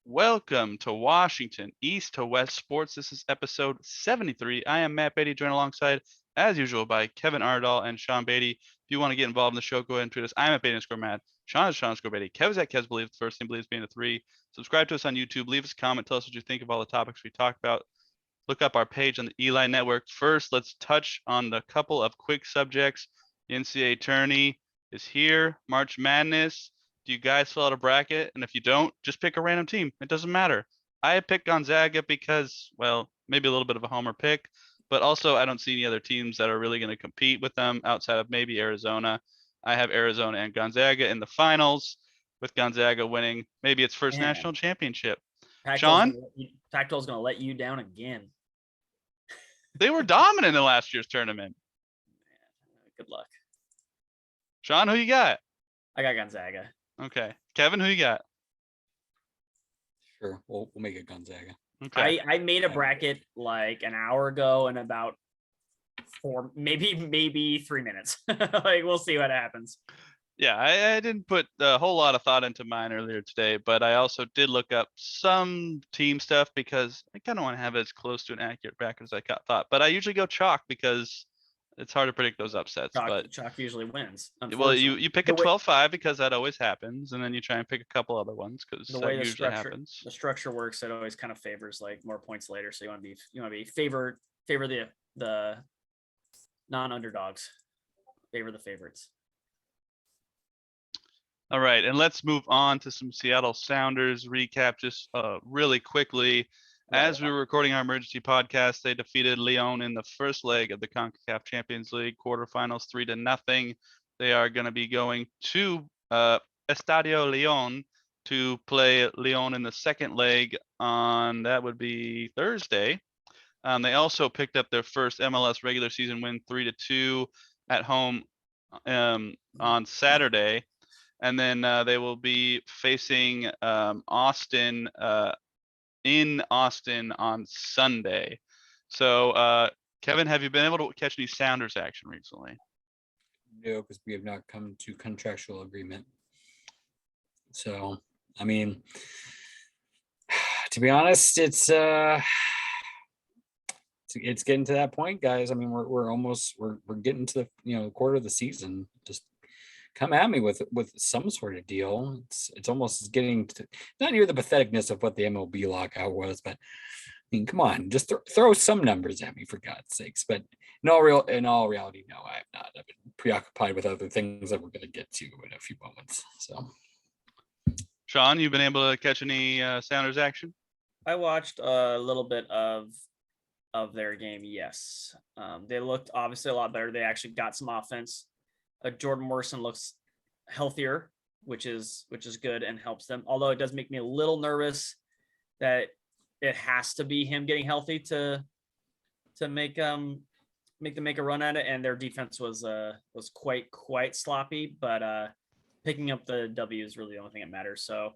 Welcome to Washington, East to West Sports. This is episode 73. I am Matt Beatty, joined alongside, as usual, by Kevin Ardall and Sean Beatty. If you want to get involved in the show, go ahead and tweet us. I'm at Beatty_Matt. Sean is Sean_Beatty. Kev's at Kev's Believes. The first name believes being a 3. Subscribe to us on YouTube. Leave us a comment. Tell us what you think of all the topics we talked about. Look up our page on the Eli Network. First, let's touch on the couple of quick subjects. The NCAA Tourney is here. March Madness. Do you guys fill out a bracket? And if you don't, just pick a random team. It doesn't matter. I picked Gonzaga because, well, maybe a little bit of a homer pick, but also I don't see any other teams that are really going to compete with them outside of maybe Arizona. I have Arizona and Gonzaga in the finals, with Gonzaga winning maybe its first national championship. Sean? Pac-12's going to let you down again. They were dominant in last year's tournament. Good luck. Sean, who you got? I got Gonzaga. Okay. Kevin, who you got? Sure, we'll make it Gonzaga. Okay. I made a bracket like an hour ago in about 4, maybe 3 minutes. Like, we'll see what happens. Yeah, I didn't put a whole lot of thought into mine earlier today, but I also did look up some team stuff because I kind of want to have it as close to an accurate bracket as I thought. But I usually go chalk because it's hard to predict those upsets. Chalk usually wins. Well, you pick a 12-5 because that always happens, and then you try and pick a couple other ones because that usually happens. The structure works. It always kind of favors like more points later. So you want to be favor the non-underdogs, favor the favorites. All right, and let's move on to some Seattle Sounders recap just really quickly. As we were recording our emergency podcast, they defeated Lyon in the first leg of the CONCACAF Champions League quarterfinals 3-0. They are going to be going to Estadio Lyon to play Lyon in the second leg on, that would be Thursday. They also picked up their first MLS regular season win 3-2 at home on Saturday. And then they will be facing Austin in Austin on Sunday. So, Kevin, have you been able to catch any Sounders action recently? No, because we have not come to contractual agreement. So, I mean, to be honest, it's getting to that point, guys. I mean, we're getting to the quarter of the season. Just come at me with some sort of deal. It's almost getting to not near the patheticness of what the MLB lockout was, but I mean, come on, just throw some numbers at me for God's sakes. But in all reality, no, I have not. I've been preoccupied with other things that we're going to get to in a few moments. So, Sean, you've been able to catch any Sounders action? I watched a little bit of their game. Yes, they looked obviously a lot better. They actually got some offense. Jordan Morrison looks healthier, which is good and helps them. Although it does make me a little nervous that it has to be him getting healthy to make them make a run at it. And their defense was quite sloppy, but picking up the W is really the only thing that matters. So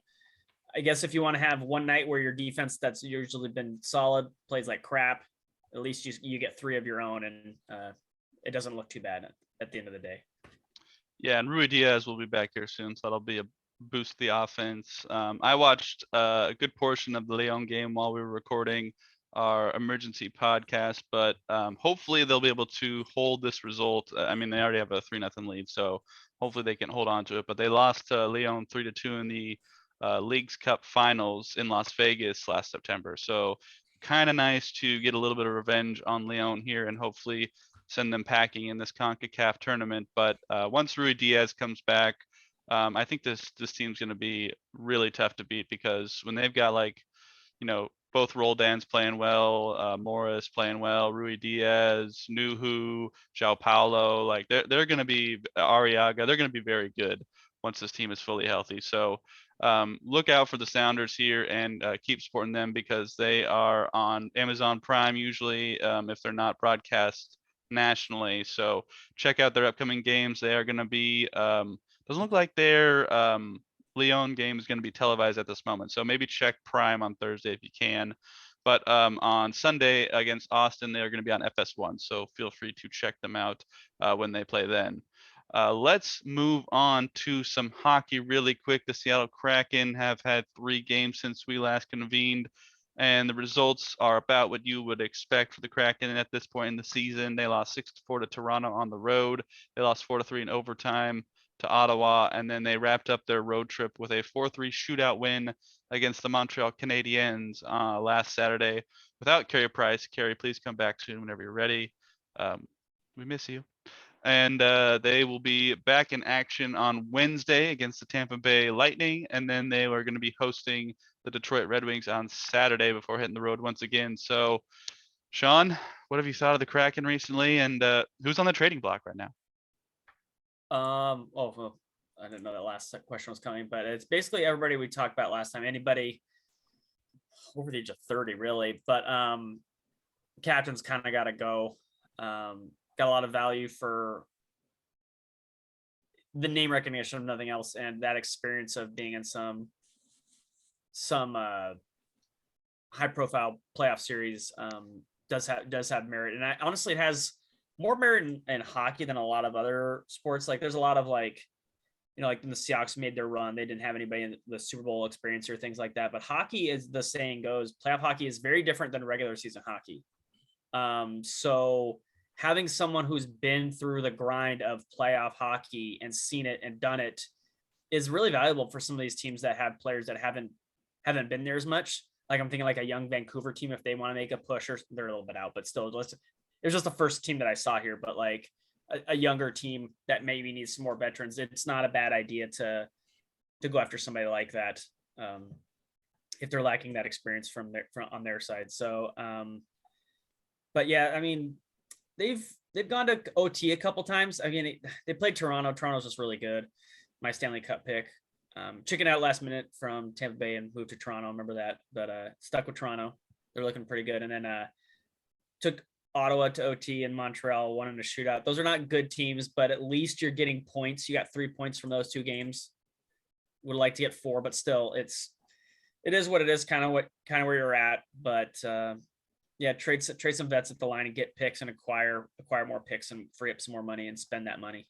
I guess if you want to have one night where your defense that's usually been solid plays like crap, at least you get 3 of your own, and it doesn't look too bad at the end of the day. Yeah, and Rui Diaz will be back here soon, so that'll be a boost to the offense. I watched a good portion of the Lyon game while we were recording our emergency podcast, but hopefully they'll be able to hold this result. I mean, they already have a 3-0 lead, so hopefully they can hold on to it. But they lost to Lyon 3-2 in the Leagues Cup finals in Las Vegas last September. So kind of nice to get a little bit of revenge on Lyon here and hopefully send them packing in this CONCACAF tournament. But once Rui Diaz comes back, I think this team's going to be really tough to beat, because when they've got both Roldans playing well, Morris playing well, Rui Diaz, Nuhu, João Paulo, like they're going to be Arriaga. They're going to be very good once this team is fully healthy. So look out for the Sounders here and keep supporting them, because they are on Amazon Prime usually if they're not broadcast nationally. So check out their upcoming games. They are going to be doesn't look like their Lyon game is going to be televised at this moment, so maybe check Prime on Thursday if you can. But on Sunday against Austin, they are going to be on FS1, so feel free to check them out when they play then. Let's move on to some hockey really quick. The Seattle Kraken have had 3 games since we last convened, and the results are about what you would expect for the Kraken at this point in the season. They lost 6-4 to Toronto on the road. They lost 4-3 in overtime to Ottawa, and then they wrapped up their road trip with a 4-3 shootout win against the Montreal Canadiens last Saturday without Carey Price. Carey, please come back soon whenever you're ready. We miss you. And they will be back in action on Wednesday against the Tampa Bay Lightning, and then they are going to be hosting the Detroit Red Wings on Saturday before hitting the road once again. So, Sean, what have you thought of the Kraken recently, and who's on the trading block right now? Well, I didn't know that last question was coming, but it's basically everybody we talked about last time. Anybody over the age of 30, really, but captain's kind of got to go. Got a lot of value for the name recognition of nothing else, and that experience of being in some high profile playoff series does have merit. And honestly, it has more merit in hockey than a lot of other sports. Like there's a lot of like when the Seahawks made their run, they didn't have anybody in the Super Bowl experience or things like that. But hockey, is the saying goes, playoff hockey is very different than regular season hockey. So having someone who's been through the grind of playoff hockey and seen it and done it is really valuable for some of these teams that have players that haven't been there as much. Like I'm thinking like a young Vancouver team, if they want to make a push, or they're a little bit out, but still, it was just the first team that I saw here. But like a younger team that maybe needs some more veterans, it's not a bad idea to go after somebody like that if they're lacking that experience on their side. So, but yeah, I mean, they've gone to OT a couple times. I mean, they played Toronto. Toronto's just really good. My Stanley Cup pick. Chicken out last minute from Tampa Bay and moved to Toronto. Remember that, but stuck with Toronto. They're looking pretty good. And then took Ottawa to OT and Montreal, won in a shootout. Those are not good teams, but at least you're getting points. You got 3 points from those 2 games. Would like to get 4, but still, it is what it is. Kind of where you're at, but. Yeah, trade some vets at the line and get picks and acquire more picks and free up some more money and spend that money.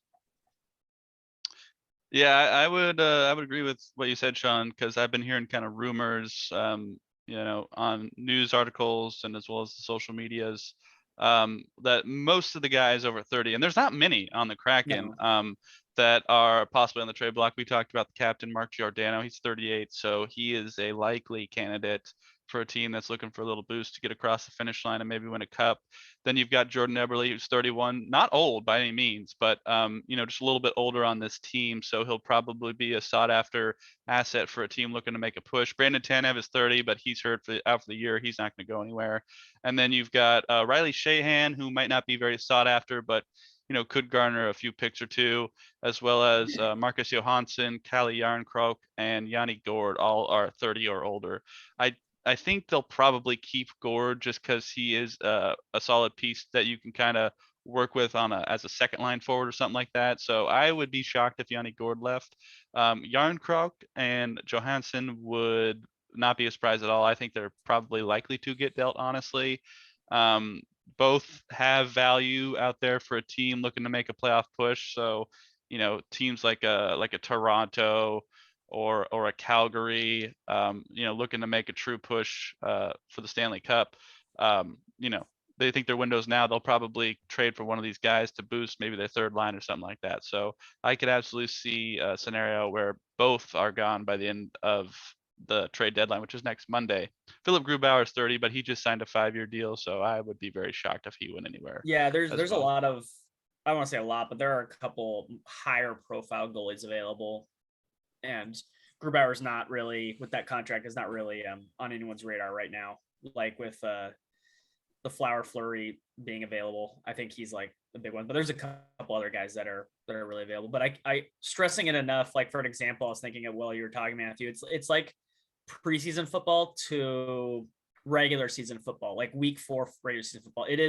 Yeah, I would agree with what you said, Sean, because I've been hearing kind of rumors, on news articles and as well as the social medias, that most of the guys over 30, and there's not many on the Kraken, that are possibly on the trade block. We talked about the captain, Mark Giordano. He's 38, so he is a likely candidate for a team that's looking for a little boost to get across the finish line and maybe win a cup. Then you've got Jordan Eberle, who's 31, not old by any means, but just a little bit older on this team. So he'll probably be a sought after asset for a team looking to make a push. Brandon Tannev is 30, but he's hurt out for the year. He's not going to go anywhere. And then you've got Riley Sheahan, who might not be very sought after, but could garner a few picks or two, as well as Marcus Johansson, Kalle Järnkrok, and Yanni Gourde, all are 30 or older. I think they'll probably keep Gourde just because he is a solid piece that you can kind of work with as a second line forward or something like that. So I would be shocked if Yanni Gourde left. Järnkrok and Johansson would not be a surprise at all. I think they're probably likely to get dealt, honestly. Both have value out there for a team looking to make a playoff push. So, teams like a Toronto or a Calgary, looking to make a true push for the Stanley Cup. They think their window's now. They'll probably trade for one of these guys to boost maybe their third line or something like that. So I could absolutely see a scenario where both are gone by the end of the trade deadline, which is next Monday. Philip Grubauer is 30, but he just signed a 5-year deal, so I would be very shocked if he went anywhere. Yeah, there's a lot of, I don't want to say a lot, but there are a couple higher profile goalies available, and Grubauer's not really, with that contract, is not really on anyone's radar right now. Like with the Flower Fleury being available, I think he's like the big one. But there's a couple other guys that are really available. But I stressing it enough. Like for an example, I was thinking of while you were talking, Matthew. It's like preseason football to regular season football, like week 4 regular season football. It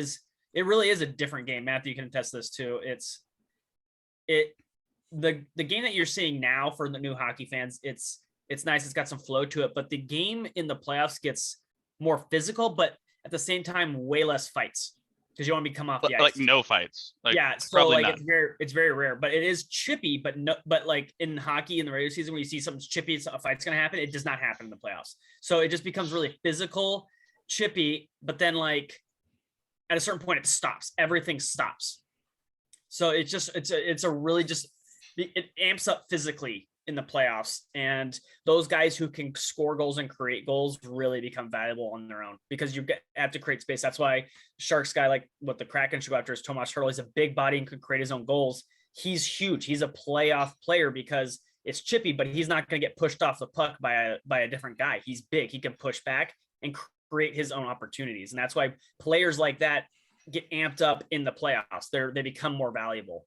really is a different game. Matthew, you can attest this too. The game that you're seeing now for the new hockey fans, it's nice. It's got some flow to it, but the game in the playoffs gets more physical, but at the same time, way less fights. because you want to come off the ice. Like no fights. Like, yeah, so probably like not. it's very rare, but it is chippy. But like in hockey in the regular season, when you see something chippy, a fight's gonna happen. It does not happen in the playoffs. So it just becomes really physical, chippy. But then like at a certain point, it stops. Everything stops. So it's a really just it amps up physically in the playoffs, and those guys who can score goals and create goals really become valuable on their own because you have to create space. That's why Sharks guy, like what the Kraken should go after, is Tomas Hertl. He's a big body and could create his own goals. He's huge. He's a playoff player because it's chippy, but he's not going to get pushed off the puck by a different guy. He's big. He can push back and create his own opportunities, and that's why players like that get amped up in the playoffs. They become more valuable.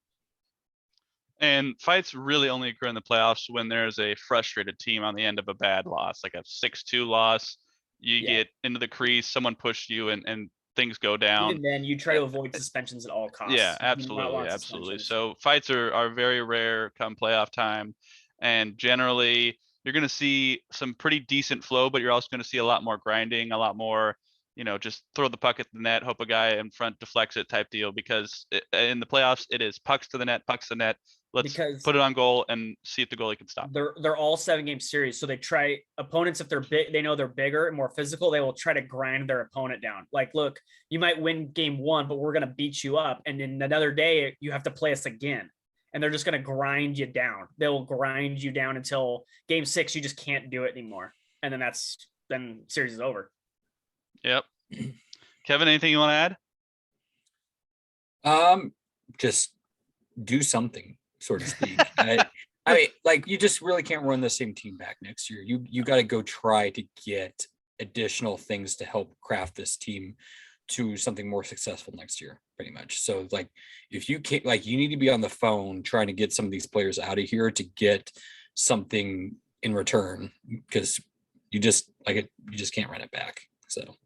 And fights really only occur in the playoffs when there's a frustrated team on the end of a bad loss, like a 6-2 loss. You get into the crease, someone pushed you, and things go down. Even then, you try to avoid suspensions at all costs. Yeah, absolutely. So fights are very rare come playoff time, and generally you're going to see some pretty decent flow, but you're also going to see a lot more grinding, a lot more, just throw the puck at the net, hope a guy in front deflects it type deal, because in the playoffs it is pucks to the net. Let's put it on goal and see if the goalie can stop. They're all 7-game series, so they try opponents, if they're big, they know they're bigger and more physical, they will try to grind their opponent down. Like, look, you might win game 1, but we're going to beat you up, and in another day you have to play us again, and they're just going to grind you down. They will grind you down until game 6 you just can't do it anymore, and then series is over. Yep. Kevin, anything you want to add? Just do something, so to speak. I mean, like, you just really can't run the same team back next year. You got to go try to get additional things to help craft this team to something more successful next year, pretty much. So like, if you can't, like, you need to be on the phone trying to get some of these players out of here to get something in return, because you just can't run it back. So.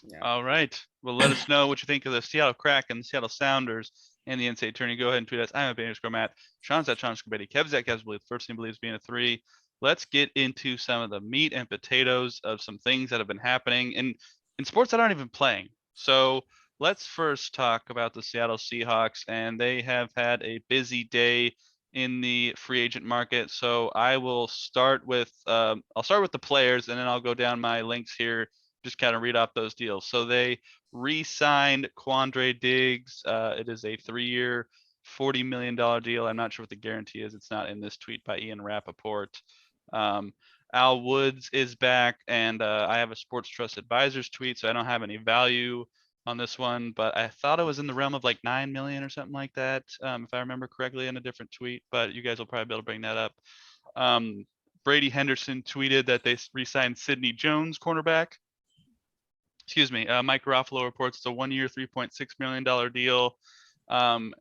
Yeah. All right. Well, let us know what you think of the Seattle Kraken, Seattle Sounders, and the NCAA Tourney. Go ahead and tweet us. I'm at Matt. Sean's at Sean Scobetti. Kev's at Kev's Believe. First team believes being a 3. Let's get into some of the meat and potatoes of some things that have been happening in sports that aren't even playing. So let's first talk about the Seattle Seahawks, and they have had a busy day in the free agent market. So I will start with I'll start with the players, and then I'll go down my links here. Just kind of read off those deals. So they re-signed Quandre Diggs. It is a 3-year, $40 million deal. I'm not sure what the guarantee is. It's not in this tweet by Ian Rappaport. Al Woods is back, and I have a Sports Trust Advisors tweet, so I don't have any value on this one, but I thought it was in the realm of like 9 million or something like that, if I remember correctly, in a different tweet, but you guys will probably be able to bring that up. Brady Henderson tweeted that they re-signed Sidney Jones, cornerback. Mike Garofalo reports it's a 1-year, $3.6 million deal.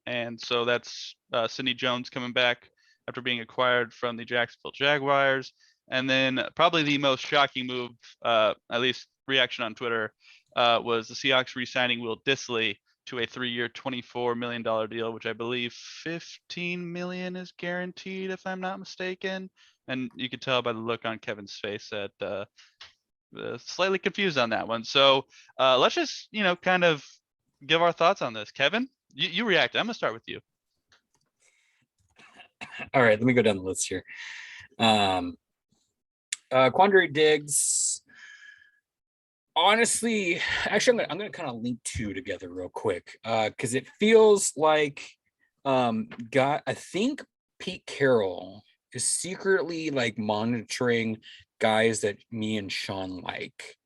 And so that's Sidney Jones coming back after being acquired from the Jacksonville Jaguars. And then probably the most shocking move, at least reaction on Twitter, was the Seahawks re-signing Will Dissly to a 3-year, $24 million deal, which I believe $15 million is guaranteed, if I'm not mistaken. And you could tell by the look on Kevin's face that slightly confused on that one. So let's just, kind of give our thoughts on this. Kevin, you react. I'm gonna start with you. All right, let me go down the list here. Quandre Diggs. Honestly, actually, I'm gonna kind of link 2 together real quick, because it feels like I think Pete Carroll is secretly like monitoring guys that me and Sean like,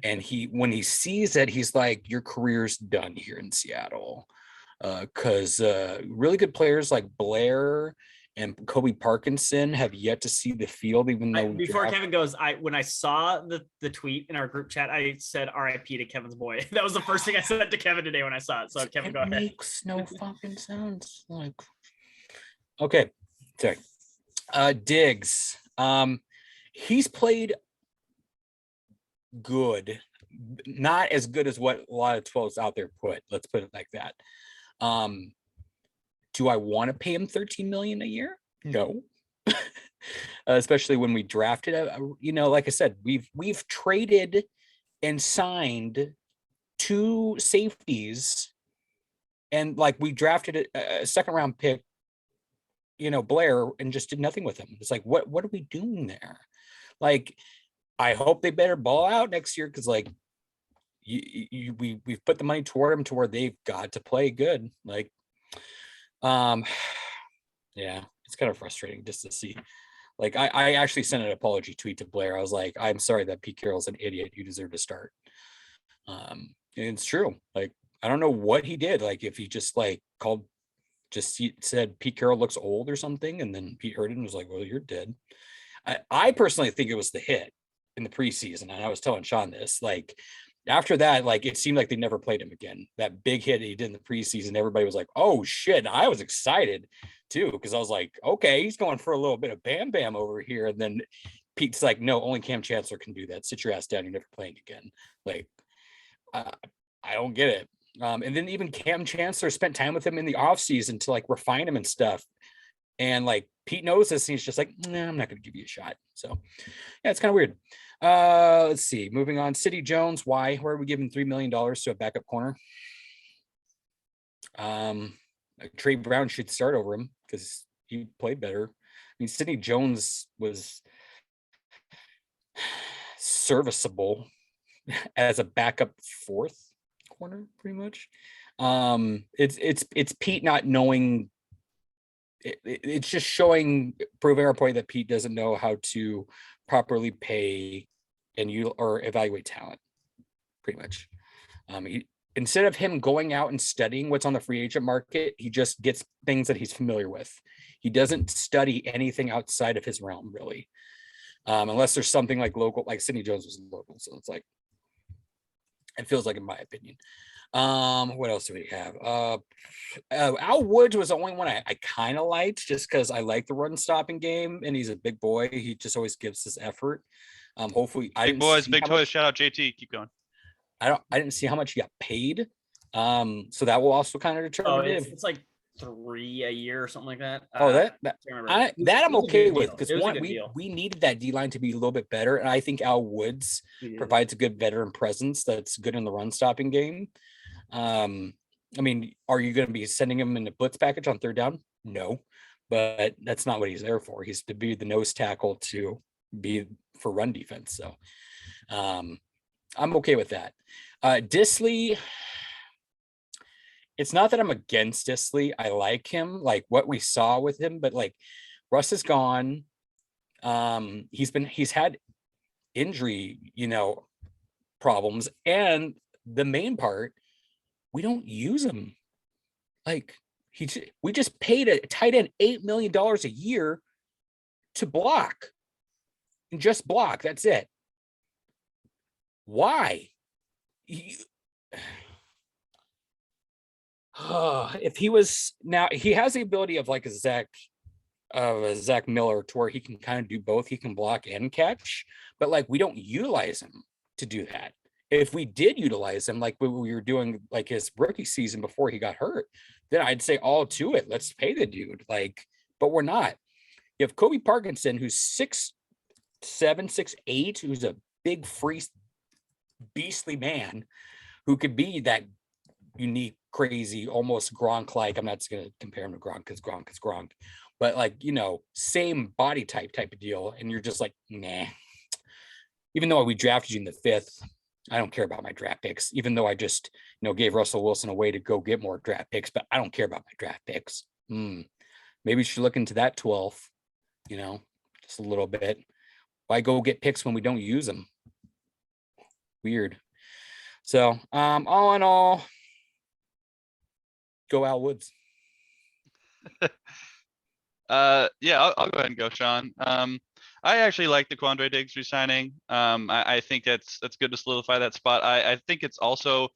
and when he sees that, he's like, your career's done here in Seattle, because really good players like Blair and Kobe Parkinson have yet to see the field, even though before Kevin goes, when I saw the tweet in our group chat, I said RIP to Kevin's boy. That was the first thing I said to Kevin today when I saw it. So Kevin, go ahead. It makes no fucking sense. Like, okay, sorry. Diggs. He's played good, not as good as what a lot of 12s out there put. Let's put it like that. Do I want to pay him $13 million a year? No. Especially when we drafted, like I said, we've traded and signed 2 safeties, and like we drafted a second round pick, Blair, and just did nothing with him. It's like, what are we doing there? Like, I hope they better ball out next year, because like we've put the money toward them to where they've got to play good. Like, yeah, it's kind of frustrating just to see. Like, I actually sent an apology tweet to Blair. I was like, I'm sorry that Pete Carroll's an idiot. You deserve to start. And it's true. Like, I don't know what he did. Like, if he just like said Pete Carroll looks old or something, and then Pete heard it and was like, well, you're dead. I personally think it was the hit in the preseason, and I was telling Sean this. Like, after that, like, it seemed like they never played him again. That big hit he did in the preseason, everybody was like, oh shit. And I was excited too, because I was like, okay, he's going for a little bit of bam bam over here. And then Pete's like, no, only Cam Chancellor can do that. Sit your ass down. You're never playing again. Like, I don't get it. And then even Cam Chancellor spent time with him in the offseason to like refine him and stuff. And like, Pete knows this, and he's just like, nah, I'm not going to give you a shot. So yeah, it's kind of weird. Let's see. Moving on. City Jones. Why? Where are we giving $3 million to a backup corner? Trey Brown should start over him because he played better. I mean, Sidney Jones was serviceable as a backup 4th corner, pretty much. It's Pete not knowing. It's just proving our point that Pete doesn't know how to properly pay or evaluate talent, pretty much. Instead of him going out and studying what's on the free agent market, he just gets things that he's familiar with. He doesn't study anything outside of his realm, really, unless there's something like local, like Sidney Jones was local. So it's like, it feels like, in my opinion. What else do we have? Al Woods was the only one I kind of liked, just because I like the run stopping game, and he's a big boy. He just always gives his effort. Hopefully, big boys, big toys. Shout out JT. Keep going. I didn't see how much he got paid. So that will also kind of determine it's like 3 a year or something like that. I'm okay with, because we needed that D line to be a little bit better, and I think Al Woods provides a good veteran presence that's good in the run stopping game. I mean, are you going to be sending him in a blitz package on 3rd down? No, but that's not what he's there for. He's to be the nose tackle, to be for run defense. So I'm okay with that. Disley, it's not that I'm against Disley. I like him, like what we saw with him, but like, Russ is gone. He's had injury, problems, and the main part, we don't use him. Like, we just paid a tight end $8 million a year to block, and just block. That's it. Why? If he was, now he has the ability of like a Zach Miller, to where he can kind of do both. He can block and catch, but like, we don't utilize him to do that. If we did utilize him like we were doing like his rookie season before he got hurt, then I'd say all to it. Let's pay the dude. Like, but we're not. You have Kobe Parkinson, who's 6'7", 6'8", who's a big, free, beastly man, who could be that unique, crazy, almost Gronk-like. I'm not going to compare him to Gronk because Gronk is Gronk, but like, same body type of deal. And you're just like, nah. Even though we drafted you in the 5th, I don't care about my draft picks, even though I just, gave Russell Wilson a way to go get more draft picks, but I don't care about my draft picks. Maybe we should look into that 12, just a little bit. Why go get picks when we don't use them? Weird. So, all in all, go Al Woods. Yeah, I'll go ahead and go, Sean. I actually like the Quandre Diggs resigning. I think that's good to solidify that spot. I think it's also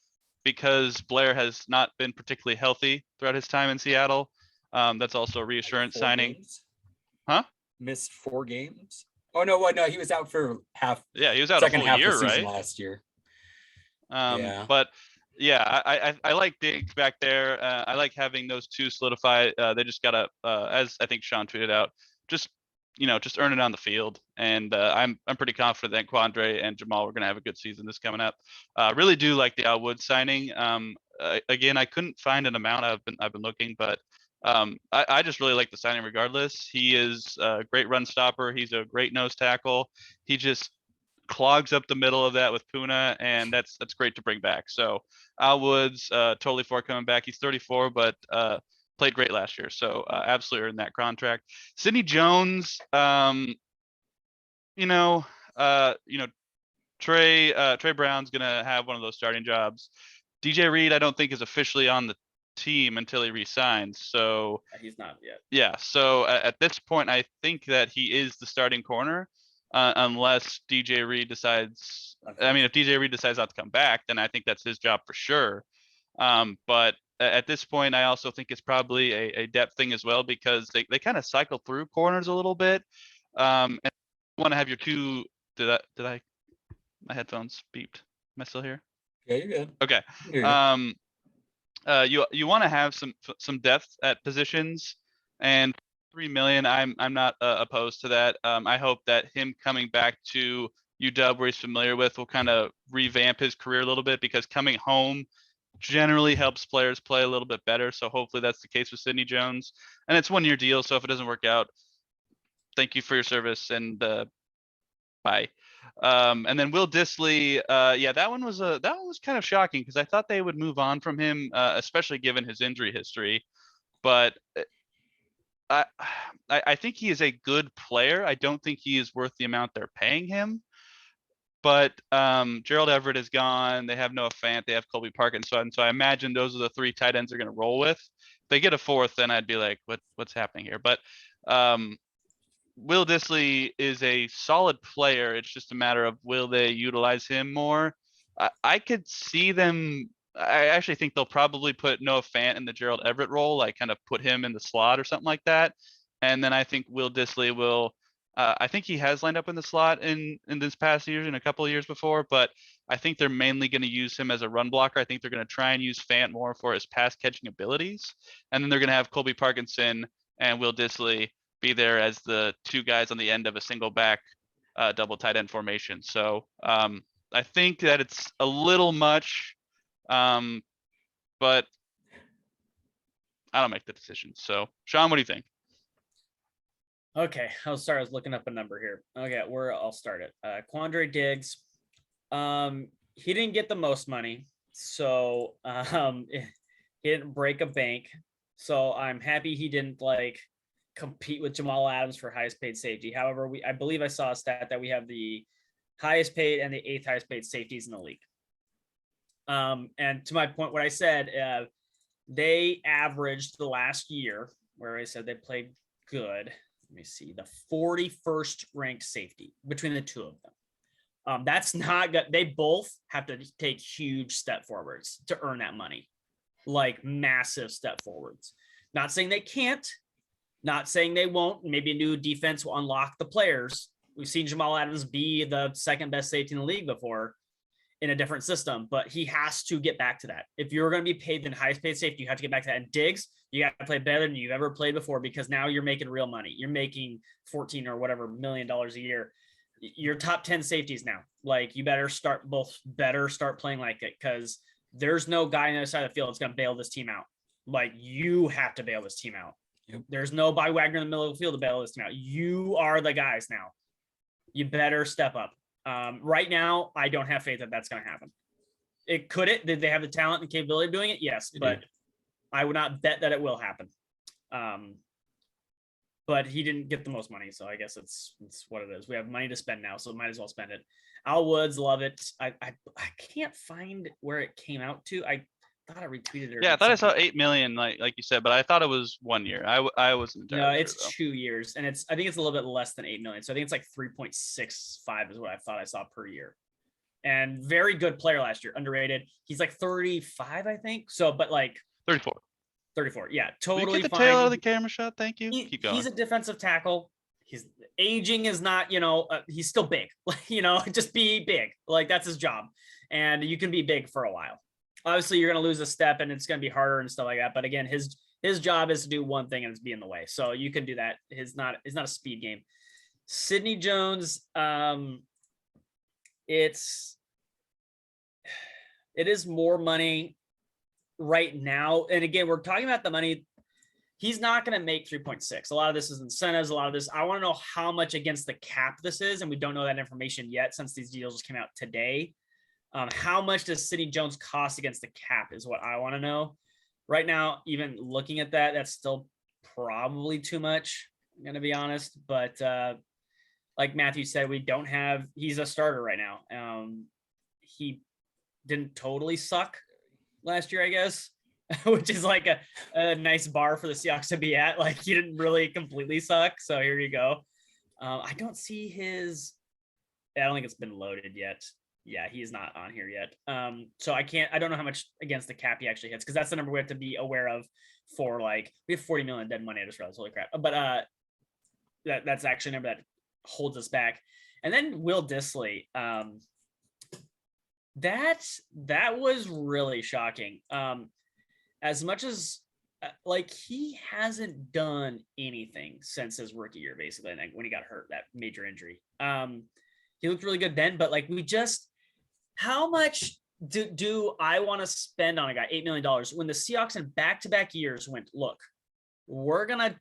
because Blair has not been particularly healthy throughout his time in Seattle. That's also a reassurance signing. Games? Huh? Missed 4 games? Oh no, what? No, he was out for half. Yeah, he was out a full year, right? Last year. Yeah. But yeah, I like Diggs back there. I like having those two solidify. They just gotta, as I think Sean tweeted out, just just earn it on the field. And I'm pretty confident that Quandre and Jamal are going to have a good season this coming up. Really do like the Al Wood signing. Again, I couldn't find an amount. I've been looking, but I just really like the signing regardless. He is a great run stopper. He's a great nose tackle. He just clogs up the middle of that with Puna, and that's great to bring back. So Al Woods, totally for coming back. He's 34, but played great last year, so absolutely earned that contract. Sidney Jones, Trey Brown's gonna have one of those starting jobs. DJ Reed, I don't think is officially on the team until he resigns. So He's not yet. yeah. So at this point, I think that he is the starting corner, unless DJ Reed decides. I mean, if DJ Reed decides not to come back, then I think that's his job for sure. But at this point, I also think it's probably a depth thing as well, because they kind of cycle through corners a little bit. And you want to have your two. Did I? My headphones beeped. Am I still here? Yeah, you're good. Okay. You want to have some depth at positions, and $3 million. I'm not opposed to that. I hope that him coming back to UW, where he's familiar with, will kind of revamp his career a little bit, because coming home generally helps players play a little bit better. So hopefully that's the case with Sidney Jones. And it's 1 year deal, so if it doesn't work out, thank you for your service and bye. And then Will Dissly, that one was kind of shocking, because I thought they would move on from him, especially given his injury history. But I think he is a good player. I don't think he is worth the amount they're paying him. But Gerald Everett is gone. They have Noah Fant. They have Colby Parkinson. So I imagine those are the three tight ends they're going to roll with. If they get a fourth, then I'd be like, what's happening here? But Will Dissly is a solid player. It's just a matter of, will they utilize him more? I could see them. I actually think they'll probably put Noah Fant in the Gerald Everett role, like kind of put him in the slot or something like that. And then I think Will Dissly will. I think he has lined up in the slot in this past year and a couple of years before, but I think they're mainly going to use him as a run blocker. I think they're going to try and use Fant more for his pass catching abilities. And then they're going to have Colby Parkinson and Will Dissly be there as the two guys on the end of a single back double tight end formation. So I think that it's a little much, but I don't make the decision. So Sean, what do you think? Okay, I'll start. I was looking up a number here. Okay, I'll start it. Quandre Diggs. He didn't get the most money, so he didn't break a bank. So I'm happy he didn't compete with Jamal Adams for highest paid safety. However, I believe I saw a stat that we have the highest paid and the 8th highest paid safeties in the league. And to my point, what I said, they averaged the last year, where I said they played good. Let me see, the 41st ranked safety between the two of them. That's not good. They both have to take huge step forwards to earn that money, like massive step forwards. Not saying they can't, not saying they won't. Maybe a new defense will unlock the players. We've seen Jamal Adams be the second best safety in the league before in a different system, but he has to get back to that. If you're going to be paid the highest paid safety, you have to get back to that. And Diggs, you got to play better than you've ever played before, because now you're making real money. You're making $14 or whatever $million a year. You're top 10 safeties now. Like, you better start playing like it, because there's no guy on the other side of the field that's going to bail this team out. Like, you have to bail this team out. Yep. There's no Bobby Wagner in the middle of the field to bail this team out. You are the guys now. You better step up. Right now, I don't have faith that that's going to happen. Did they have the talent and capability of doing it? Yes, but I would not bet that it will happen. But he didn't get the most money, so I guess it's what it is. We have money to spend now, so might as well spend it. Al Woods, love it. I can't find where it came out to. I thought I retweeted it. Yeah, I thought I saw 8 million, like you said, but I thought it was 1 year. I wasn't. No, it's 2 years, and I think it's a little bit less than 8 million. So I think it's like 3.65 is what I thought I saw per year. And very good player last year, underrated. He's like 35, I think. So, but like 34. 34. Yeah, totally. Get the fine. tail out of the camera shot. Thank you. Keep going. He's a defensive tackle. His aging is not, he's still big. Just be big. Like, that's his job, and you can be big for a while. Obviously, you're going to lose a step, and it's going to be harder and stuff like that. But again, his job is to do one thing, and it's be in the way. So you can do that. It's not a speed game. Sidney Jones, it is more money right now. And again, we're talking about the money. He's not going to make 3.6. A lot of this is incentives. A lot of this, I want to know how much against the cap this is. And we don't know that information yet since these deals just came out today. How much does Sidney Jones cost against the cap is what I want to know. Right now, even looking at that, that's still probably too much. I'm going to be honest. But like Matthew said, he's a starter right now. He didn't totally suck last year, I guess, which is like a nice bar for the Seahawks to be at. Like, he didn't really completely suck. So here you go. I don't see I don't think it's been loaded yet. Yeah, he's not on here yet. So I don't know how much against the cap he actually hits, because that's the number we have to be aware of for, like, we have 40 million dead money. I just realized, holy crap. But that's actually a number that holds us back. And then Will Dissly, that was really shocking. As much as like, he hasn't done anything since his rookie year, basically, like when he got hurt, that major injury. He looked really good then, but like, how much do I want to spend on a guy? $8 million when the Seahawks in back-to-back years went, look, we're gonna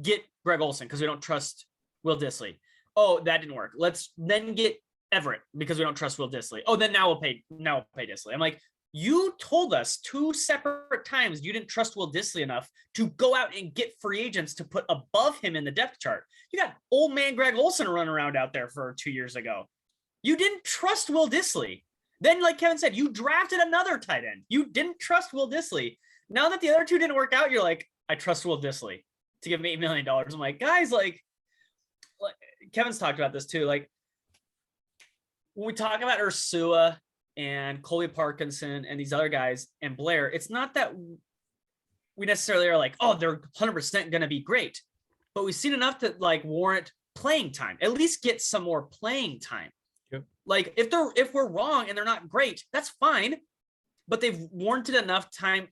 get Greg Olsen because we don't trust Will Dissly. Oh, that didn't work. Let's then get Everett because we don't trust Will Dissly. Oh, then now we'll pay Dissly. I'm like, you told us 2 separate times you didn't trust Will Dissly enough to go out and get free agents to put above him in the depth chart. You got old man Greg Olsen running around out there for 2 years ago. You didn't trust Will Dissly. Then, like Kevin said, you drafted another tight end. You didn't trust Will Dissly. Now that the other 2 didn't work out, you're like, I trust Will Dissly to give him $8 million. I'm like, guys, like Kevin's talked about this too. Like, when we talk about Ursua and Colby Parkinson and these other guys and Blair, it's not that we necessarily are like, oh, they're 100% going to be great, but we've seen enough to like warrant playing time, at least get some more playing time. Yep. Like, if we're wrong and they're not great, that's fine, but they've warranted enough time,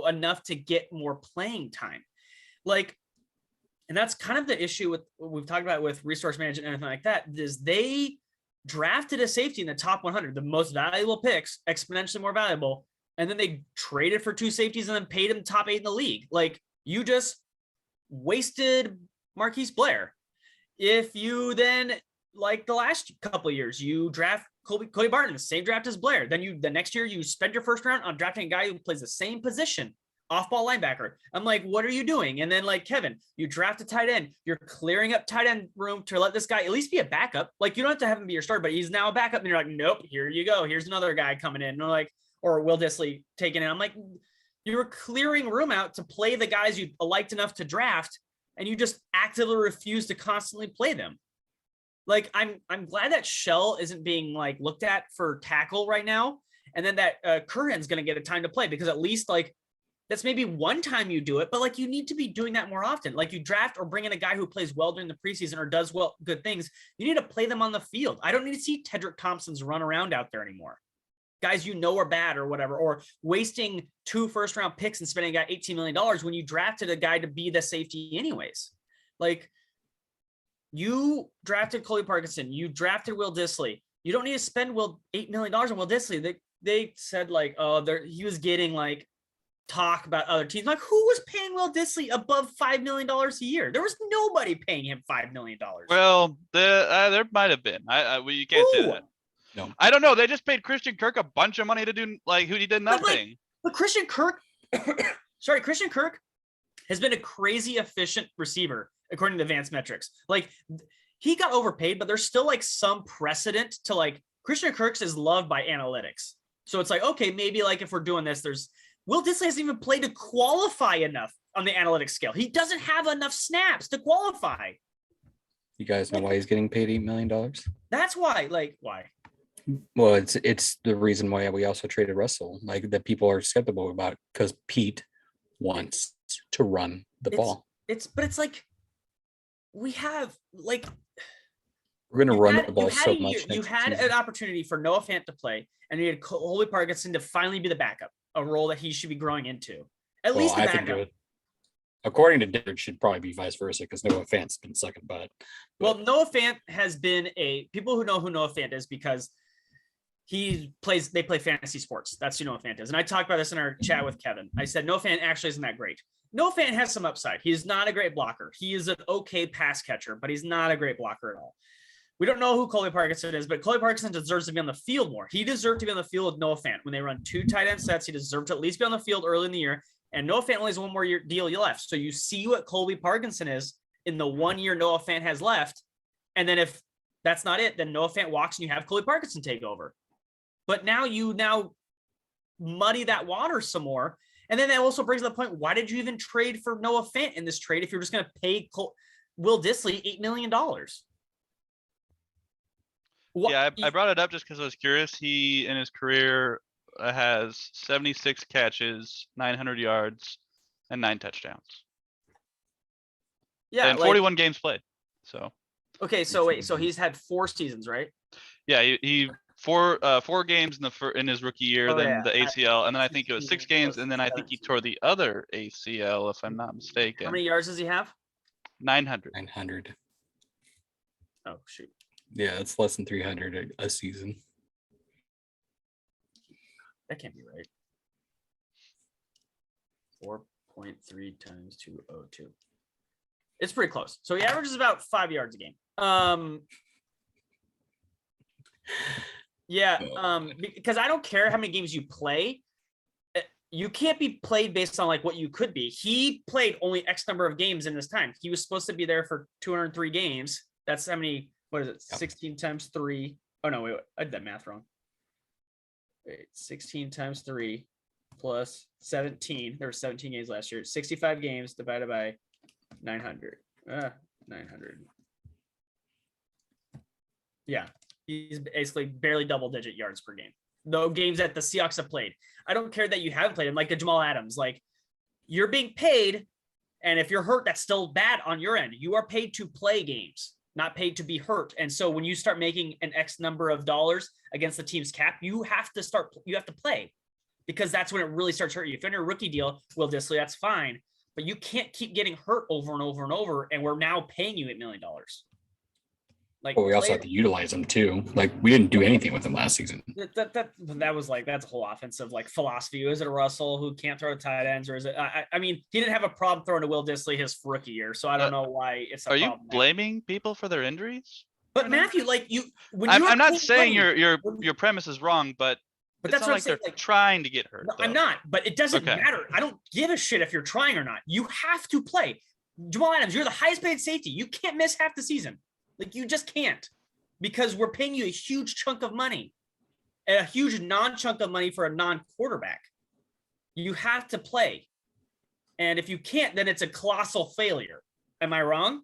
enough to get more playing time. Like, and that's kind of the issue with what we've talked about with resource management and anything like that, is they drafted a safety in the top 100, the most valuable picks, exponentially more valuable. And then they traded for 2 safeties and then paid him top 8 in the league. Like, you just wasted Marquise Blair. If you then, like the last couple of years, you draft Cody Barton, the same draft as Blair. Then the next year you spend your first round on drafting a guy who plays the same position, off-ball linebacker. I'm like, what are you doing? And then, like Kevin, you draft a tight end. You're clearing up tight end room to let this guy at least be a backup. Like, you don't have to have him be your starter, but he's now a backup. And you're like, nope, here you go. Here's another guy coming in. And they're like, or Will Dissly taking it. I'm like, you were clearing room out to play the guys you liked enough to draft, and you just actively refuse to constantly play them. Like, I'm glad that Shell isn't being like looked at for tackle right now, and then that Curran's going to get a time to play, because at least like that's maybe one time you do it, but like, you need to be doing that more often. Like, you draft or bring in a guy who plays well during the preseason or does well, good things. You need to play them on the field. I don't need to see Tedrick Thompson's run around out there anymore. Guys you know are bad or whatever, or wasting 2 first-round picks and spending a guy $18 million when you drafted a guy to be the safety anyways. Like, you drafted Colby Parkinson, you drafted Will Dissly. You don't need to spend $8 million on Will Dissly. They said like, oh, he was getting like talk about other teams. Like, who was paying Will Dissly above $5 million a year? There was nobody paying him $5 million. Well, there might have been. Well, you can't say that. No, I don't know. They just paid Christian Kirk a bunch of money to do like who he did nothing. But Christian Kirk, Christian Kirk has been a crazy efficient receiver according to advanced metrics. Like, he got overpaid, but there's still like some precedent to like Christian Kirk's is loved by analytics. So it's like, okay, maybe like if we're doing this, Will Dissly hasn't even played to qualify enough on the analytics scale. He doesn't have enough snaps to qualify. you guys know why he's getting paid $8 million? That's why. Like, why? Well, it's the reason why we also traded Russell, like, that people are skeptical about, because Pete wants to run the ball. It's like, we have like, we're going to run the ball so much. You had an opportunity for Noah Fant to play, and you had Colby Parkinson to finally be the backup, a role that he should be growing into. At least the backup. According to Dick, it should probably be vice versa because Noah Fant's been sucking butt. Well, Noah Fant has been people who know who Noah Fant is because they play fantasy sports. That's who Noah Fant is. And I talked about this in our chat with Kevin. I said, Noah Fant actually isn't that great. Noah Fant has some upside. He's not a great blocker. He is an okay pass catcher, but he's not a great blocker at all. We don't know who Colby Parkinson is, but Colby Parkinson deserves to be on the field more. He deserved to be on the field with Noah Fant. When they run 2 tight end sets, he deserved to at least be on the field early in the year. And Noah Fant only has 1 more year deal left. So you see what Colby Parkinson is in the 1 year Noah Fant has left. And then if that's not it, then Noah Fant walks and you have Colby Parkinson take over. But now you muddy that water some more. And then that also brings to the point, why did you even trade for Noah Fant in this trade if you're just going to pay Will Dissly $8 million? Yeah, I brought it up just because I was curious. He, in his career, has 76 catches, 900 yards, and 9 touchdowns. Yeah, and 41 games played. So. Okay, so wait, so he's had 4 seasons, right? Yeah, he 4 games in his rookie year, then the ACL, and then I think it was 6 games, and then I think he tore the other ACL, if I'm not mistaken. How many yards does he have? 900. 900. Oh shoot. Yeah, it's less than 300 a season. That can't be right. 4.3 times 202. It's pretty close. So he averages about 5 yards a game. Because I don't care how many games you play. You can't be played based on like what you could be. He played only X number of games in this time. He was supposed to be there for 203 games. That's how many, what is it? 16 times 3. Oh no, wait, I did that math wrong. Wait, 16 times 3 plus 17. There were 17 games last year. 65 games divided by 900. 900. Yeah, he's basically barely double-digit yards per game. No games that the Seahawks have played. I don't care that you haven't played him, like a Jamal Adams. Like, you're being paid, and if you're hurt, that's still bad on your end. You are paid to play games, not paid to be hurt. And so when you start making an X number of dollars against the team's cap, you have to play, because that's when it really starts hurting you. If you're in a rookie deal, Will Dissly, that's fine, but you can't keep getting hurt over and over and over, and we're now paying you $8 million. Like, well, we also have to utilize him too. Like, we didn't do anything with him last season. That was like, that's a whole offensive like philosophy. Is it a Russell who can't throw tight ends, or is it? I mean, he didn't have a problem throwing to Will Dissly his rookie year, so I don't know why it's. Are you blaming people for their injuries? But Matthew, like I'm not saying your premise is wrong, but that's not like they're trying to get hurt. No, I'm not, but it doesn't matter. I don't give a shit if you're trying or not. You have to play. Jamal Adams, you're the highest paid safety. You can't miss half the season. Like, you just can't, because we're paying you a huge chunk of money, and a huge non-chunk of money for a non-quarterback. You have to play. And if you can't, then it's a colossal failure. Am I wrong?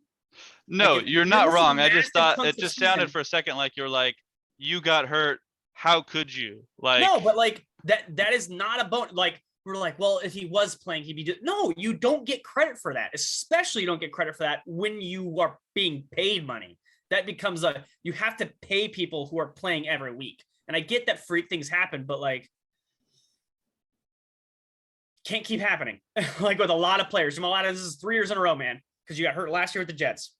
No, like, you're not wrong. I just thought it just sounded for a second like you're like, you got hurt. How could you? Like, no, but like that is not a bone. Like, we're like, well, if he was playing, he'd be no, you don't get credit for that. Especially you don't get credit for that when you are being paid money. That becomes you have to pay people who are playing every week. And I get that freak things happen, but like, can't keep happening. Like with a lot of players. Jamal Adams, this is 3 years in a row, man, because you got hurt last year with the Jets.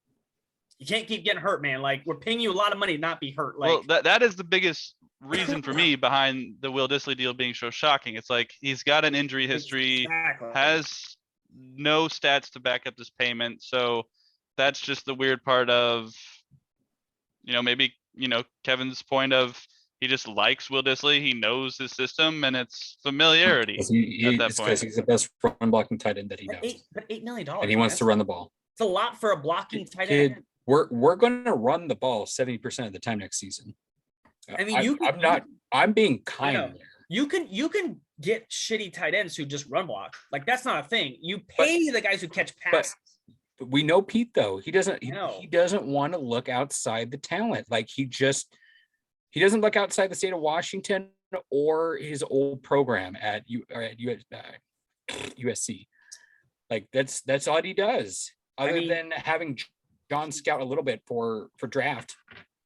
You can't keep getting hurt, man. Like, we're paying you a lot of money to not be hurt. Like, well, that is the biggest reason for me behind the Will Dissly deal being so shocking. It's like, he's got an injury history, has no stats to back up this payment. So that's just the weird part of, maybe, Kevin's point of, he just likes Will Dissly. He knows his system, and it's familiarity at that point. He's the best run blocking tight end that he knows. But $8 million. And he wants to run the ball. It's a lot for a blocking tight end. We're going to run the ball 70% of the time next season. I mean, I'm being kind there. You can get shitty tight ends who just run block. Like, that's not a thing. You pay the guys who catch passes. But we know Pete, though. He doesn't want to look outside the talent. Like, he doesn't look outside the state of Washington or his old program at USC. Like, that's all he does. Other than having John scout a little bit for draft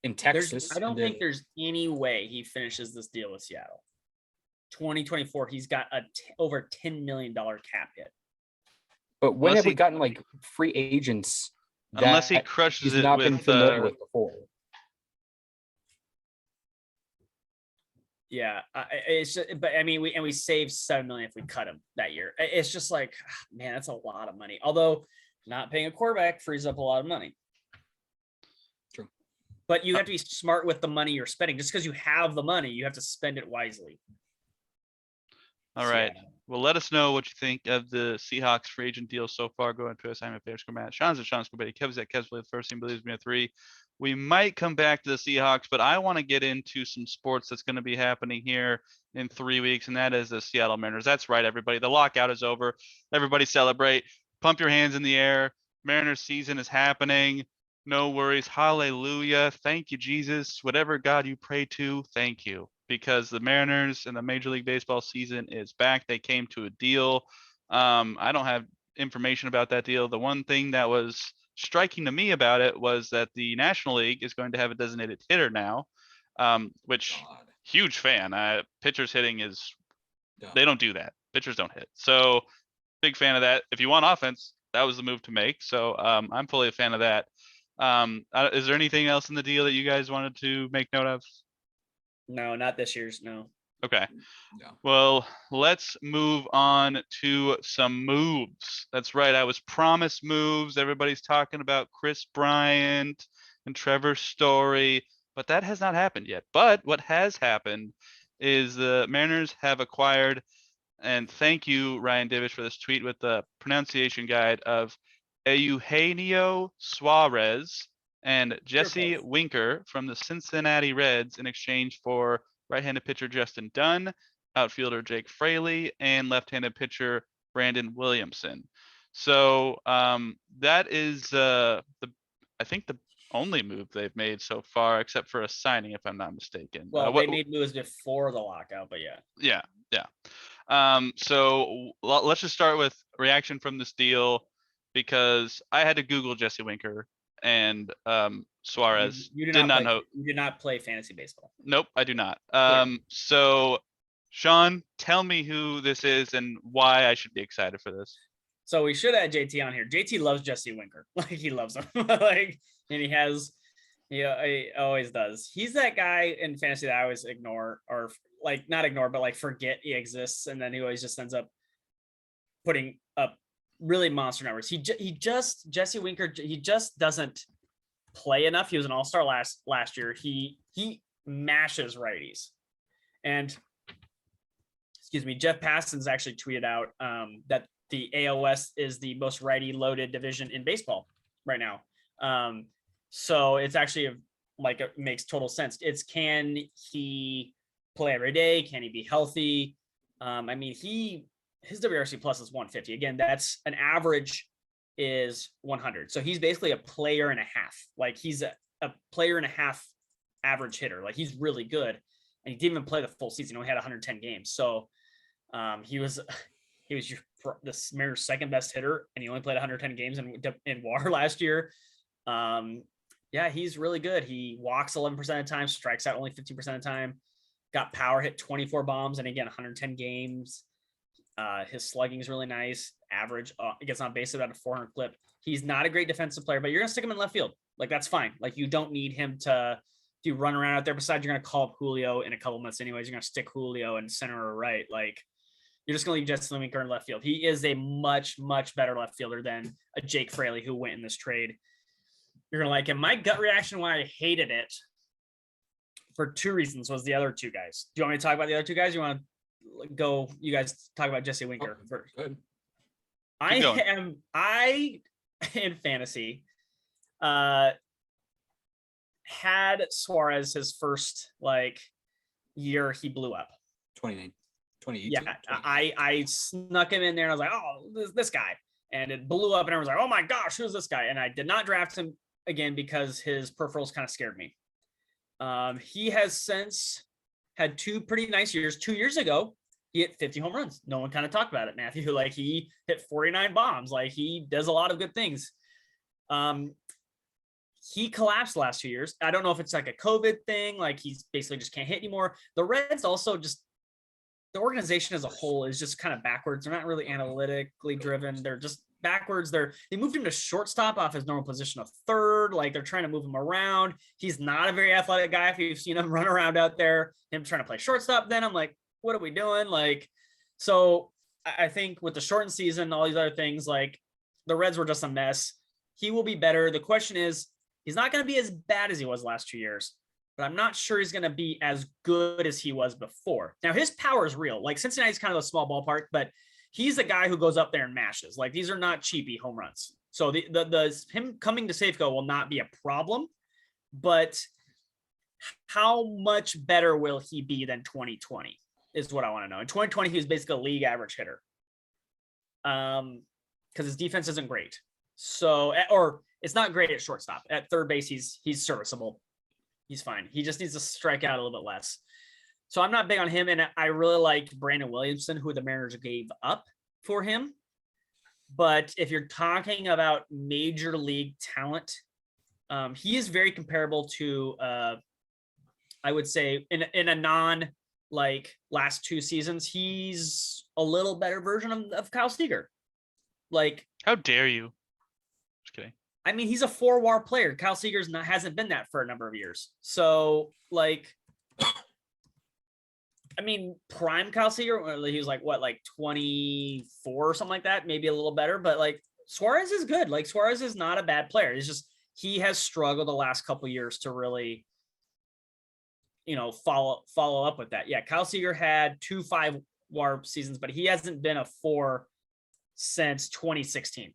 in Texas. I don't think there's any way he finishes this deal with Seattle. 2024, he's got over $10 million cap hit. But when Unless have we he- gotten like free agents Unless he that crushes he's it not been with familiar with before? Yeah, it's just, but I mean, we saved $7 million if we cut him that year. It's just like, man, that's a lot of money. Although not paying a quarterback frees up a lot of money. True. But you have to be smart with the money you're spending. Just because you have the money, you have to spend it wisely. All So, right. yeah. Well, let us know what you think of the Seahawks free agent deal so far. Go on Twitter, Simon Fair, Matt. Sean's at Sean Scorbett. Kev's at Kev's the first team believes me at 3. We might come back to the Seahawks, but I want to get into some sports that's going to be happening here in 3 weeks, and that is the Seattle Mariners. That's right, everybody. The lockout is over. Everybody celebrate. Pump your hands in the air. Mariners season is happening. No worries. Hallelujah. Thank you, Jesus. Whatever God you pray to, thank you. Because the Mariners and the Major League Baseball season is back. They came to a deal. I don't have information about that deal. The one thing that was striking to me about it was that the National League is going to have a designated hitter now, which God. huge fan. Pitchers hitting is, Dumb. they don't do that. Pitchers don't hit. So big fan of that. If you want offense, that was the move to make. So I'm fully a fan of that. Is there anything else in the deal that you guys wanted to make note of? No, not this year's. No. Okay. No. Well, let's move on to some moves. That's right. I was promised moves. Everybody's talking about Chris Bryant and Trevor Story, but that has not happened yet. But what has happened is the Mariners have acquired, and thank you, Ryan Divish, for this tweet with the pronunciation guide of Eugenio Suarez and Jesse close. Winker from the Cincinnati Reds in exchange for right-handed pitcher Justin Dunn, outfielder Jake Fraley, and left-handed pitcher Brandon Williamson. So that is I think the only move they've made so far, except for a signing, if I'm not mistaken. Well, they made moves before the lockout, but yeah. Yeah. So let's just start with reaction from this deal, because I had to Google Jesse Winker and Suarez. You did not know. You did not play fantasy baseball. Nope, I do not. Clear. So Sean, tell me who this is and why I should be excited for this. So we should have JT on here. JT loves Jesse Winker. Like, he loves him. Like, and he always does. He's that guy in fantasy that I always ignore, or like not ignore, but like forget he exists. And then he always just ends up putting up really monster numbers. Jesse Winker, he just doesn't play enough. He was an all-star last year. He mashes righties. And excuse me, Jeff Parsons actually tweeted out that the AOS is the most righty loaded division in baseball right now. So it's actually it makes total sense. It's, can he play every day? Can he be healthy? I mean, his WRC plus is 150. Again, that's an average is 100. So he's basically a player and a half. Like, he's a player and a half average hitter. Like, he's really good. And he didn't even play the full season. He only had 110 games. So he was the Mariners' second best hitter, and he only played 110 games in WAR last year. Yeah, he's really good. He walks 11% of the time, strikes out only 15% of the time, got power, hit 24 bombs, and again, 110 games. His slugging is really nice. Average, gets on base about a 400 clip. He's not a great defensive player, but you're going to stick him in left field. Like, that's fine. Like, you don't need him to do run around out there. Besides, you're going to call up Julio in a couple months anyways. You're going to stick Julio in center or right. Like, you're just going to leave Jesse Winker in left field. He is a much, much better left fielder than a Jake Fraley who went in this trade. You're going to like him. My gut reaction why I hated it for 2 reasons was the other 2 guys. Do you want me to talk about the other 2 guys? You want to go, you guys talk about Jesse Winker first? Good. I in fantasy had Suarez his first year he blew up. 2018. Yeah, I snuck him in there and I was like, oh, this guy. And it blew up and everyone's like, oh my gosh, who's this guy? And I did not draft him again because his peripherals kind of scared me. He has since had 2 pretty nice years. 2 years ago, he hit 50 home runs. No one kind of talked about it, Matthew. Like, he hit 49 bombs. Like, he does a lot of good things. He collapsed the last 2 years. I don't know if it's like a COVID thing. Like, he's basically just can't hit anymore. The Reds also just, the organization as a whole is just kind of backwards. They're not really analytically driven. They're just backwards. They moved him to shortstop off his normal position of third. Like they're trying to move him around. He's not a very athletic guy. If you've seen him run around out there, him trying to play shortstop, then I'm like, what are we doing? Like, so I think with the shortened season, all these other things, like the Reds were just a mess. He will be better. The question is, he's not going to be as bad as he was last 2 years, but I'm not sure he's going to be as good as he was before. Now his power is real. Like Cincinnati's kind of a small ballpark, but he's a guy who goes up there and mashes. Like these are not cheapy home runs. So the him coming to Safeco will not be a problem, but how much better will he be than 2020 is what I want to know. In 2020, he was basically a league average hitter. Because his defense isn't great. So, or it's not great at shortstop. At third base, he's serviceable. He's fine. He just needs to strike out a little bit less. So I'm not big on him, and I really liked Brandon Williamson, who the Mariners gave up for him. But if you're talking about major league talent, he is very comparable to, I would say, in a non like last 2 seasons, he's a little better version of Kyle Seager. Like, how dare you? Just kidding. I mean, he's a 4-WAR player. Kyle Seager's hasn't been that for a number of years. So, like, I mean, prime Kyle Seager, he was like, what, like 24 or something like that, maybe a little better. But, like, Suarez is good. Like, Suarez is not a bad player. It's just he has struggled the last couple of years to really, follow up with that. Yeah, Kyle Seager had 2 5-WAR seasons, but he hasn't been a 4 since 2016.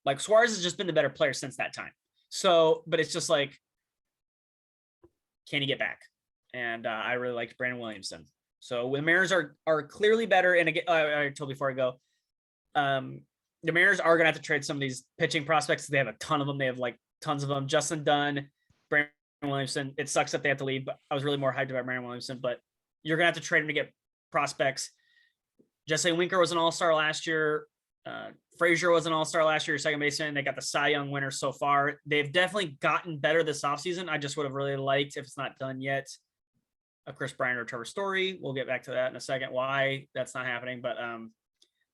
Like Suarez has just been the better player since that time. So, but it's just like, can he get back? And I really liked Brandon Williamson. So the Mariners are clearly better. And again, I told before I go, the Mariners are going to have to trade some of these pitching prospects. They have a ton of them. They have like tons of them. Justin Dunn, Brandon Williamson. It sucks that they have to leave, but I was really more hyped about Brandon Williamson. But you're going to have to trade him to get prospects. Jesse Winker was an all-star last year. Frazier was an all-star last year, second baseman. They got the Cy Young winner so far. They've definitely gotten better this offseason. I just would have really liked, if it's not done yet, a Chris Bryant or Trevor Story. We'll get back to that in a second, why that's not happening. But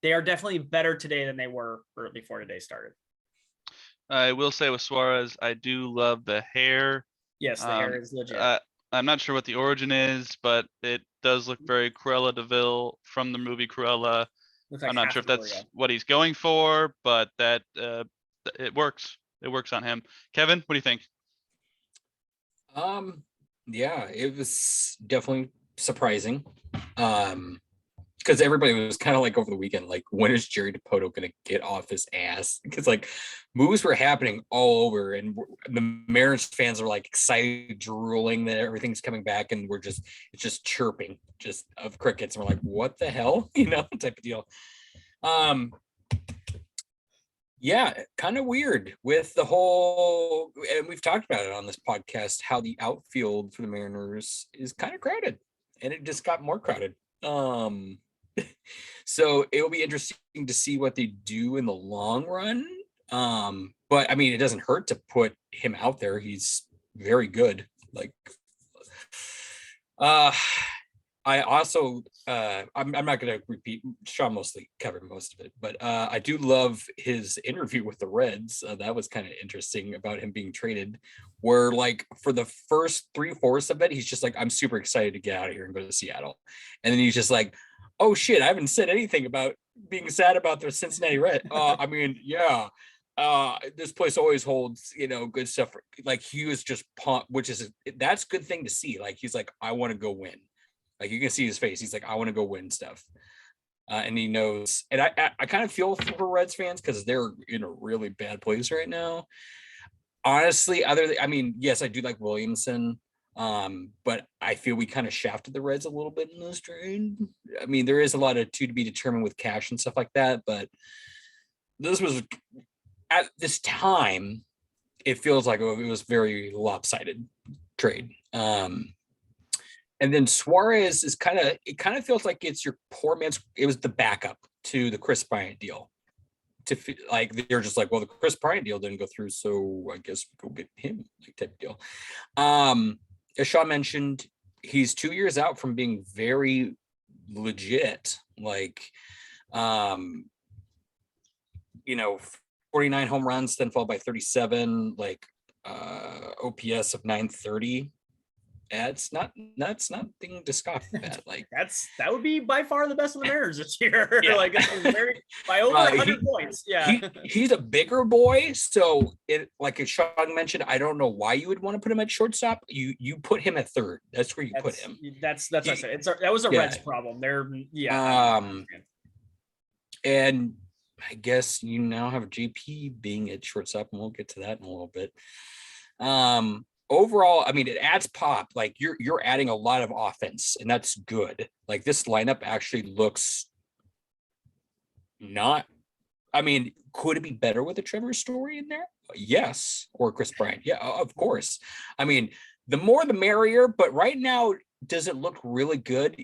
they are definitely better today than they were before today started. I will say with Suarez, I do love the hair. Yes, the hair is legit. I'm not sure what the origin is, but it does look very Cruella de Vil from the movie Cruella. Like I'm not sure if that's what he's going for, but that it works. It works on him. Kevin, what do you think? Yeah, it was definitely surprising. Because everybody was kind of like over the weekend, like, when is Jerry DiPoto going to get off his ass? Because like moves were happening all over, and the Mariners fans are like excited, drooling that everything's coming back, and it's just chirping just of crickets. And we're like, what the hell? Type of deal. Yeah, kind of weird with the whole, and we've talked about it on this podcast, how the outfield for the Mariners is kind of crowded, and it just got more crowded. So it will be interesting to see what they do in the long run. But I mean, it doesn't hurt to put him out there. He's very good. Like, I also, I'm not going to repeat, Sean mostly covered most of it, but I do love his interview with the Reds. That was kind of interesting about him being traded, where like for the first 3/4 of it, he's just like, I'm super excited to get out of here and go to Seattle. And then he's just like, oh shit, I haven't said anything about being sad about the Cincinnati Reds. I mean, yeah. This place always holds, good stuff. Like he was just pumped, that's a good thing to see. Like he's like, I want to go win. Like you can see his face. He's like, I want to go win stuff. And he knows. And I kind of feel for Reds fans because they're in a really bad place right now. Honestly, yes, I do like Williamson. But I feel we kind of shafted the Reds a little bit in this trade. I mean, there is a lot of to be determined with cash and stuff like that. But this was, at this time, it feels like it was very lopsided trade. And then Suarez is it kind of feels like it's your poor man's, it was the backup to the Chris Bryant deal. Like they're just like, well, the Chris Bryant deal didn't go through, so I guess we go get him, like type of deal. As Sean mentioned, he's 2 years out from being very legit. Like, 49 home runs, then followed by 37, like OPS of 930. That's nothing to scoff at. Like that would be by far the best of the Mariners this year. Yeah. Like it's very by over 100 points. Yeah. He's a bigger boy, so it, like as Sean mentioned, I don't know why you would want to put him at shortstop. You put him at third. That's where you put him. That's what I said. That was a Reds problem. And I guess you now have JP being at shortstop, and we'll get to that in a little bit. Overall, I mean, it adds pop. Like you're adding a lot of offense, and that's good. Like this lineup actually looks not. I mean, could it be better with a Trevor Story in there? Yes, or Chris Bryant. Yeah, of course. I mean, the more the merrier. But right now, does it look really good?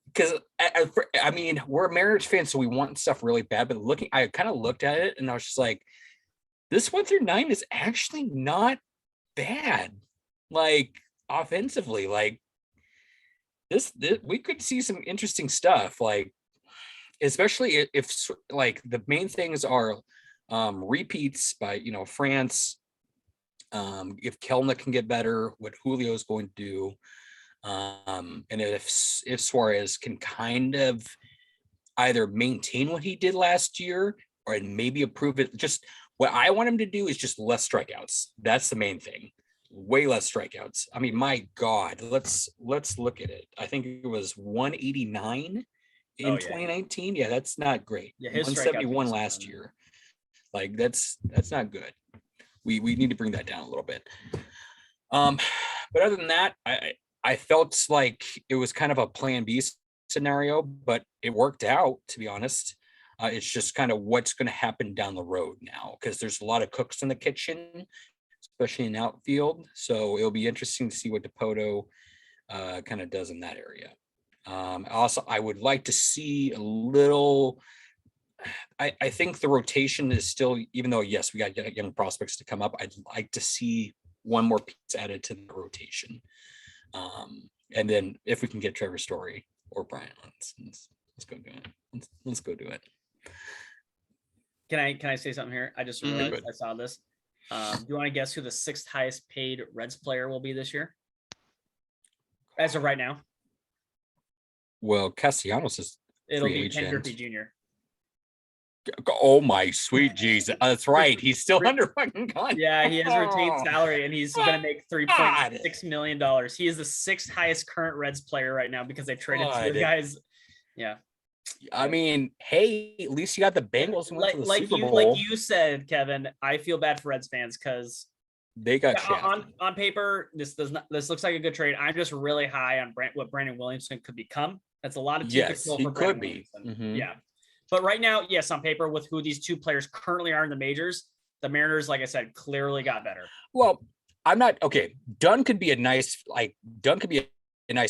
Because I mean, we're Mariners fans, so we want stuff really bad. But I kind of looked at it, and I was just like, this 1 through 9 is actually not bad. Like offensively, like this we could see some interesting stuff. Like especially if like the main things are repeats by France. If Kelnick can get better, what Julio is going to do. And if Suarez can kind of either maintain what he did last year or maybe improve it, just what I want him to do is just less strikeouts. That's the main thing. Way less strikeouts. I mean, my God, let's look at it. I think it was 189 in 2019. Yeah, that's not great. Yeah, 171 last year. Like that's not good. We need to bring that down a little bit. But other than that, I felt like it was kind of a plan B scenario, but it worked out, to be honest. It's just kind of what's going to happen down the road now, because there's a lot of cooks in the kitchen, especially in outfield. So it'll be interesting to see what DePoto kind of does in that area. Also, I would like to see a little. I think the rotation is still, even though yes, we got young prospects to come up, I'd like to see one more piece added to the rotation. And then if we can get Trevor Story or Bryant, let's go do it. Let's go do it. Can I say something here? I just realized I saw this. Do you want to guess who the 6th highest paid Reds player will be this year? As of right now. Well, Castellanos is It'll be Ken Griffey Jr. Oh my sweet Jesus. That's right. He's still under fucking contract. Yeah, he has retained salary and he's going to make $3.6 million. He is the 6th highest current Reds player right now because they traded 2 guys. Yeah. I mean, hey, at least you got the Bengals and went to the Super Bowl. Like you said, Kevin, I feel bad for Reds fans because they got on paper. This looks like a good trade. I'm just really high on what Brandon Williamson could become. That's a lot of yes, he could be. Mm-hmm. Yeah. But right now, yes, on paper, with who these 2 players currently are in the majors, the Mariners, like I said, clearly got better. Well, I'm not okay. Dunn could be a nice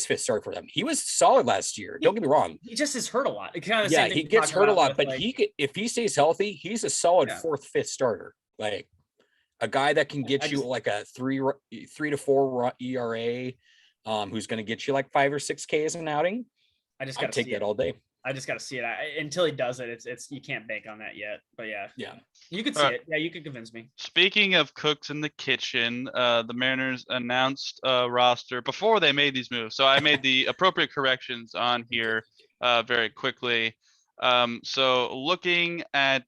fit start for them. He was solid last year. Don't get me wrong. He just is hurt a lot. He gets hurt a lot, but if he stays healthy, he's a solid 4th, 5th starter. Like a guy that can get you like a 3 to 4 ERA, who's going to get you like 5 or 6 Ks an outing. I'd take that all day. I just got to see it. Until he does it, it's you can't bank on that yet. But yeah, you could see it. Yeah, you could convince me. Speaking of cooks in the kitchen, the Mariners announced a roster before they made these moves. So I made the appropriate corrections on here very quickly. So looking at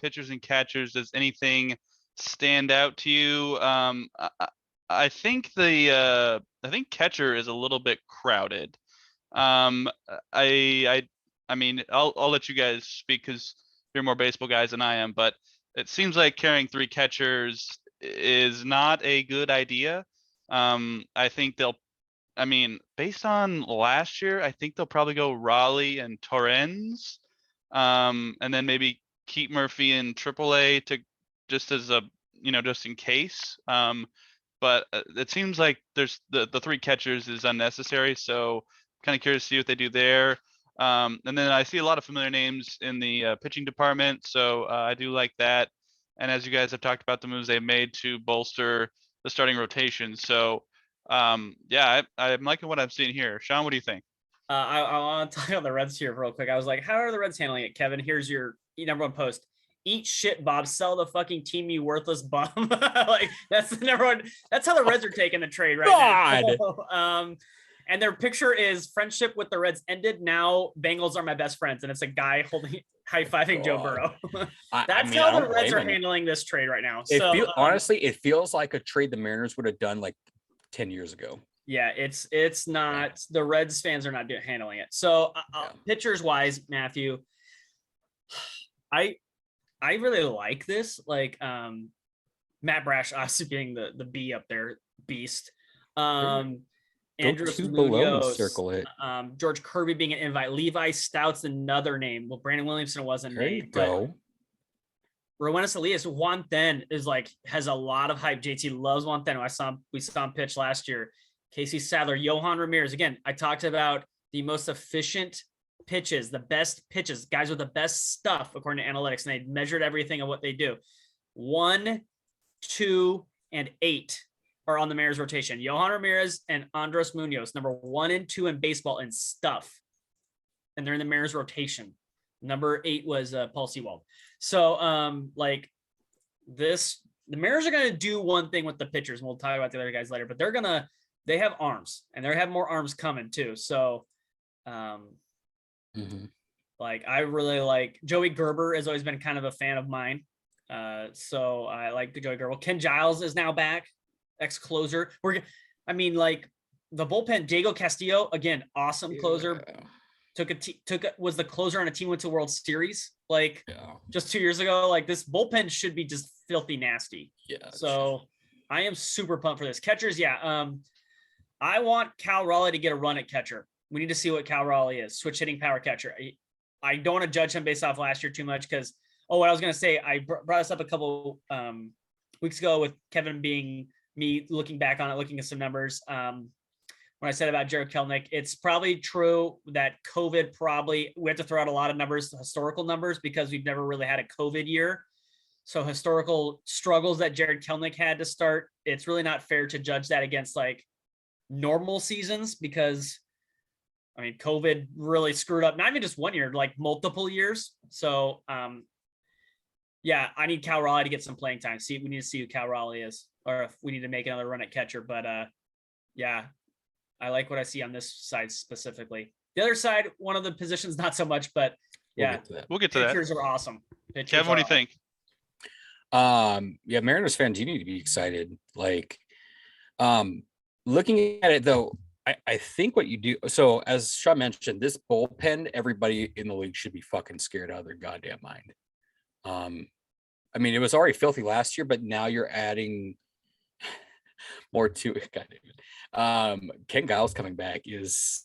pitchers and catchers, does anything stand out to you? I think I think catcher is a little bit crowded. I mean, I'll let you guys speak because you're more baseball guys than I am, but it seems like carrying 3 catchers is not a good idea. I think based on last year, I think they'll probably go Raleigh and Torrens, and then maybe keep Murphy in AAA to just as a, just in case. But it seems like there's the 3 catchers is unnecessary. So kind of curious to see what they do there. And then I see a lot of familiar names in the pitching department. So I do like that. And as you guys have talked about the moves they've made to bolster the starting rotation. So I'm liking what I'm seeing here. Sean, what do you think? I want to talk about the Reds here real quick. I was like, how are the Reds handling it? Kevin, here's your number 1 post. eat shit, Bob. Sell the fucking team, you worthless bum. Like that's the number one. That's how the Reds are taking the trade right now. And their picture is friendship with the Reds ended. Now Bengals are my best friends, and it's a guy high-fiving Joe Burrow. That's how the Reds are handling this trade right now. Honestly, it feels like a trade the Mariners would have done like 10 years ago. Yeah, it's not. The Reds fans are not handling it. So pitchers wise, Matthew, I really like this. Like Matt Brash obviously being the B up there, beast. Andrew Munoz, circle it. George Kirby being an invite. Levi Stout's another name. Well, Brandon Williamson wasn't named. Go. Rowenis Elias, Juan Then is has a lot of hype. JT loves Juan Then. We saw him pitch last year. Casey Sadler, Johan Ramirez. Again, I talked about the most efficient pitches, the best pitches, guys with the best stuff according to analytics, and they measured everything of what they do. 1, 2, and 8 are on the Mariners rotation. Johan Ramirez and Andres Munoz, number 1 and 2 in baseball and stuff. And they're in the Mariners rotation. Number 8 was Paul Sewald. So the Mariners are going to do one thing with the pitchers, and we'll talk about the other guys later, but they have arms, and they have more arms coming too. So I really like Joey Gerber has always been kind of a fan of mine. So I like the Joey Gerber. Ken Giles is now back. Ex-closer. The bullpen, Diego Castillo, again, awesome closer. Was the closer on a team, went to World Series just 2 years ago. This bullpen should be just filthy nasty. Yeah. So I am super pumped for this. Catchers, I want Cal Raleigh to get a run at catcher. We need to see what Cal Raleigh is. Switch hitting power catcher. I don't want to judge him based off last year too much because what I was going to say, I brought this up a couple weeks ago with Kevin being me looking back on it, looking at some numbers. When I said about Jared Kelenic, it's probably true that COVID we have to throw out a lot of numbers, historical numbers, because we've never really had a COVID year. So historical struggles that Jared Kelenic had to start, it's really not fair to judge that against normal seasons because COVID really screwed up, not even just 1 year, multiple years. So I need Cal Raleigh to get some playing time. We need to see who Cal Raleigh is, or if we need to make another run at catcher. But I like what I see on this side specifically. The other side, one of the positions, not so much, but we'll get to that. Pitchers are awesome. Kevin, what do you think? Mariners fans, you need to be excited. Looking at it though, I think what you do. So as Sean mentioned, this bullpen, everybody in the league should be fucking scared out of their goddamn mind. It was already filthy last year, but now you're adding more to it. Ken Giles coming back is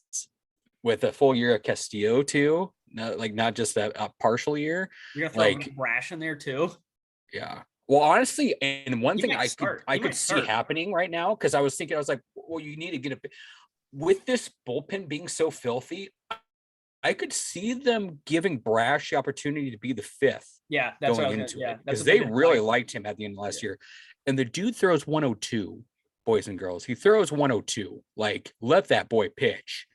with a full year of Castillo too. Not just a partial year. You're gonna throw Brash in there too. Yeah. Well, honestly, and one thing I could see happening right now, because I was like, well, you need to get with this bullpen being so filthy. I could see them giving Brash the opportunity to be the 5th. Yeah, that's going into it, because they really liked him at the end of last year. And the dude throws 102, boys and girls. He throws 102. Let that boy pitch.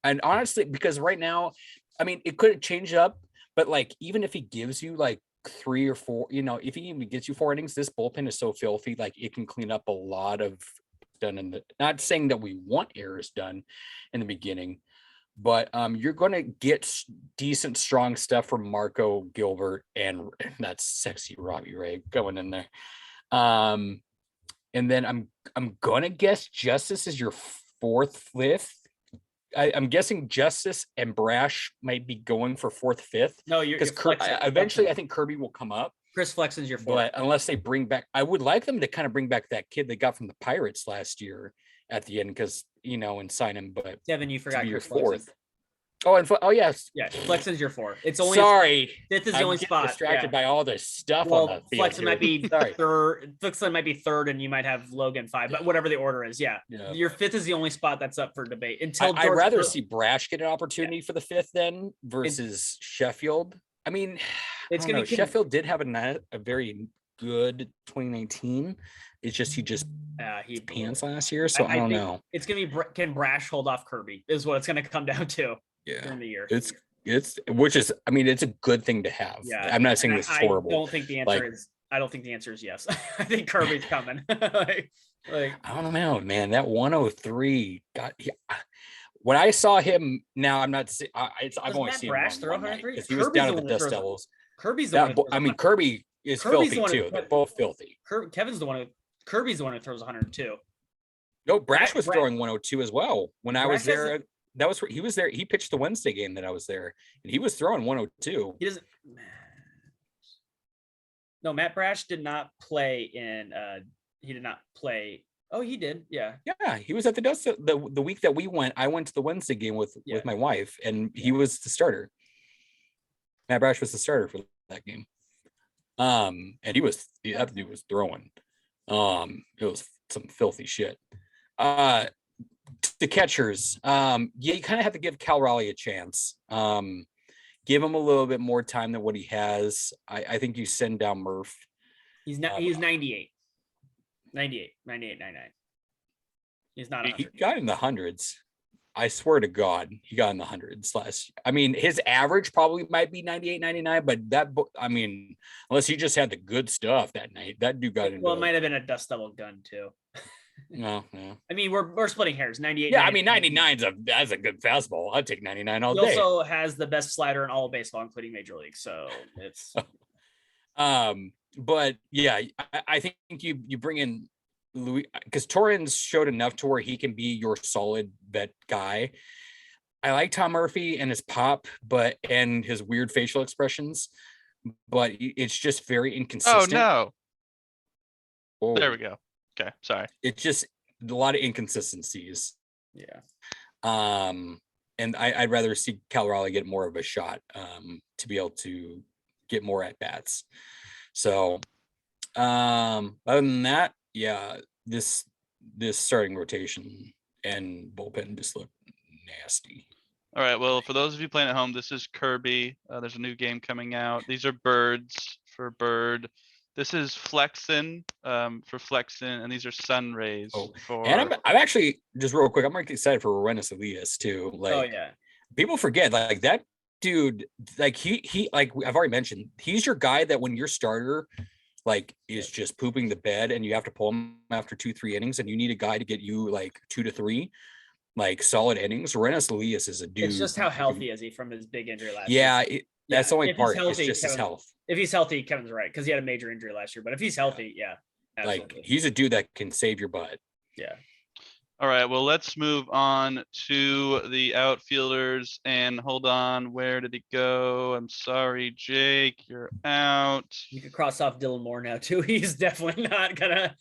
And honestly, because right now, it could change up, but even if he gives you 3 or 4, if he even gets you 4 innings, this bullpen is so filthy, it can clean up a lot of done not saying that we want errors done in the beginning, but you're going to get decent, strong stuff from Marco Gilbert and that's sexy Robbie Ray going in there. And then I'm going to guess Justice is your 4th, 5th. I'm guessing Justice and Brash might be going for 4th, 5th. No, because eventually I think Kirby will come up. Chris Flexen's your 4th. But unless they bring back, I would like them to kind of bring back that kid they got from the Pirates last year at the end, because and sign him. But Devin, you forgot your 4th. Yes. Yeah, Flexen's your 4th. It's only 5th is the only spot. Distracted by all this stuff on the field. Flexen might be 3rd. Flexen might be 3rd, and you might have Logan 5. But whatever the order is, your 5th is the only spot that's up for debate. Until I'd rather see Brash get an opportunity for the 5th then versus Sheffield. It's gonna be Sheffield did have a very good 2019. It's just he pants last year, so I don't know. It's gonna be can Brash hold off Kirby is what it's gonna come down to. Yeah, during the year. which is, I mean, it's a good thing to have. Yeah, I'm not saying this is horrible. I don't think the answer is yes. I think Kirby's coming. like I don't know, man. That 103 got. When I saw him, now I'm not. I've only seen him on one night because he was down at the Dust Devils. Kirby's the one. I mean, Kirby is filthy too. They're both filthy. Kevin's the one. Kirby's the one who throws 102. No, Brash was throwing 102 as well when I was there. That was he was there. He pitched the Wednesday game that I was there, and he was throwing 102. He doesn't. No, Matt Brash did not play in. He did not play. Oh, he did. Yeah. Yeah, he was at the Dust the week that we went. I went to the Wednesday game with my wife, and he was the starter. Matt Brash was the starter for that game. And that dude was throwing. It was some filthy shit. The catchers, you kind of have to give Cal Raleigh a chance. Give him a little bit more time than what he has. I think you send down Murph. He's 98. 98, 99. He's not 100. He got in the hundreds. I swear to God, he got in the hundreds last. I mean, his average probably might be 98, 99, but I mean, unless he just had the good stuff that night, that dude got into. Well, it might have been a Dust Devil gun too. No. I mean, we're splitting hairs. 98. Yeah, 99. I mean, that's a good fastball. I'd take 99 all day. He also has the best slider in all of baseball, including Major League. So it's. But yeah, I think you bring in Louis because Torrens showed enough to where he can be your solid vet guy. I like Tom Murphy and his pop, and his weird facial expressions, but it's just very inconsistent. Oh no! There we go. Okay, sorry. It's just a lot of inconsistencies. Yeah. And I'd rather see Cal Raleigh get more of a shot to be able to get more at bats. So, other than that, yeah, this starting rotation and bullpen just look nasty. All right. Well, for those of you playing at home, this is Kirby. There's a new game coming out. These are birds for Bird. This is Flexin for Flexin, and these are Sun Rays. For... And I'm actually just real quick. I'm really excited for Renis Elias too. Like, oh yeah, people forget like that dude. Like he like I've already mentioned, he's your guy that when your starter like is just pooping the bed and you have to pull him after 2-3 innings, and you need a guy to get you like 2 to 3 like solid innings. Renis Elias is a dude. It's just how healthy is he from his big injury last year? Yeah, that's the only part. Healthy, it's just his health. If he's healthy, Kevin's right, because he had a major injury last year. But if he's healthy, yeah, absolutely. Like he's a dude that can save your butt. Yeah. All right. Well, let's move on to the outfielders. And hold on, where did he go? I'm sorry, Jake, you're out. You can cross off Dylan Moore now too. He's definitely not gonna.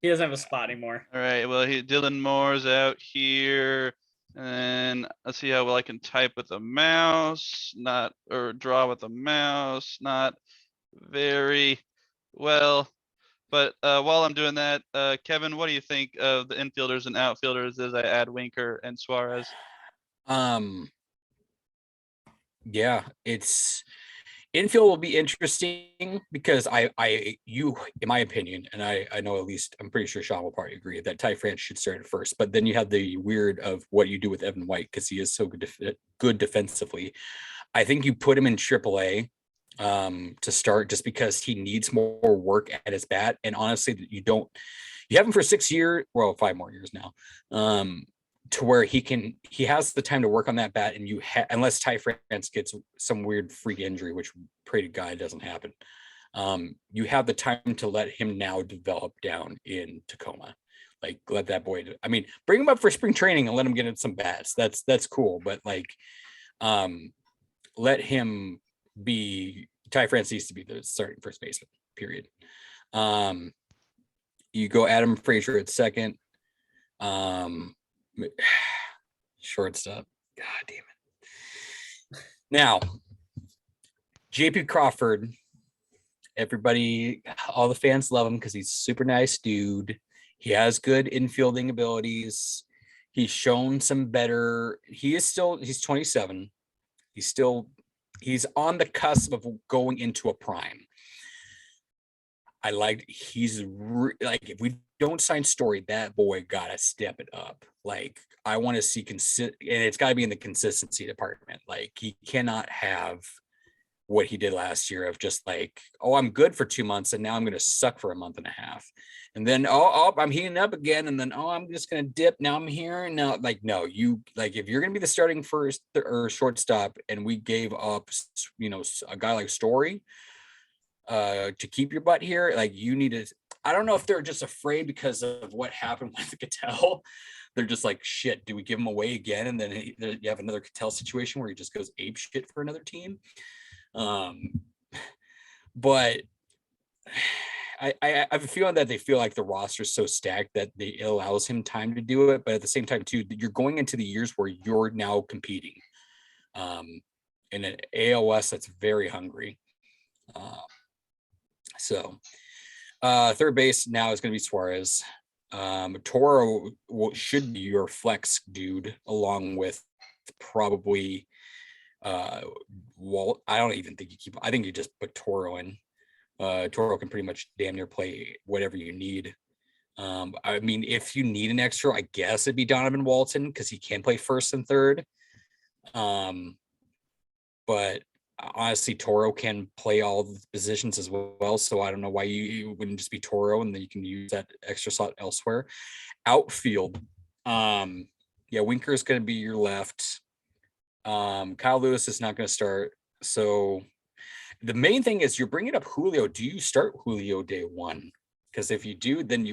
He doesn't have a spot anymore. All right. Well, Dylan Moore's out here. And let's see how well I can type with a mouse, or draw with a mouse, not very well. But while I'm doing that, Kevin, what do you think of the infielders and outfielders as I add Winker and Suarez? Yeah, infield will be interesting because you, in my opinion, and I know at least I'm pretty sure Sean will probably agree that Ty France should start at first. But then you have the weird of what you do with Evan White because he is so good defensively. I think you put him in AAA to start just because he needs more work at his bat. And honestly, you have him for 6 years, well, 5 more years now. To where he has the time to work on that bat, and unless Ty France gets some weird freak injury, which pray to God doesn't happen, you have the time to let him now develop down in Tacoma. Like let that boy bring him up for spring training and let him get in some bats. That's cool, but like let him be. Ty France needs to be the starting first baseman, period. You go Adam Frazier at second. Shortstop. God damn it. Now, JP Crawford, everybody, all the fans love him because he's a super nice dude. He has good infielding abilities. He's shown some better. He's 27. He's on the cusp of going into a prime. If we don't sign Story, that boy gotta step it up. Like I want to see and it's got to be in the consistency department. Like he cannot have what he did last year of just like, oh, I'm good for 2 months and now I'm going to suck for a month and a half. And then, I'm heating up again. And then, I'm just going to dip. Now I'm here. And now, like, no, if you're going to be the starting first or shortstop and we gave up, a guy like Story to keep your butt here, like you need to, I don't know if they're just afraid because of what happened with Cattell. They're just like, shit, do we give him away again? And then you have another Cattell situation where he just goes ape shit for another team. But I have a feeling that they feel like the roster is so stacked that it allows him time to do it. But at the same time, too, you're going into the years where you're now competing in an AOS that's very hungry. Third base now is going to be Suarez. Toro should be your flex dude, along with probably Walt. I don't even think I think you just put Toro in. Toro can pretty much damn near play whatever you need. I mean, if you need an extra, I guess it'd be Donovan Walton because he can play first and third. But honestly, Toro can play all the positions as well. So I don't know why you wouldn't just be Toro and then you can use that extra slot elsewhere. Outfield. Winker is going to be your left. Kyle Lewis is not going to start. So the main thing is you're bringing up Julio. Do you start Julio day one? Because if you do, then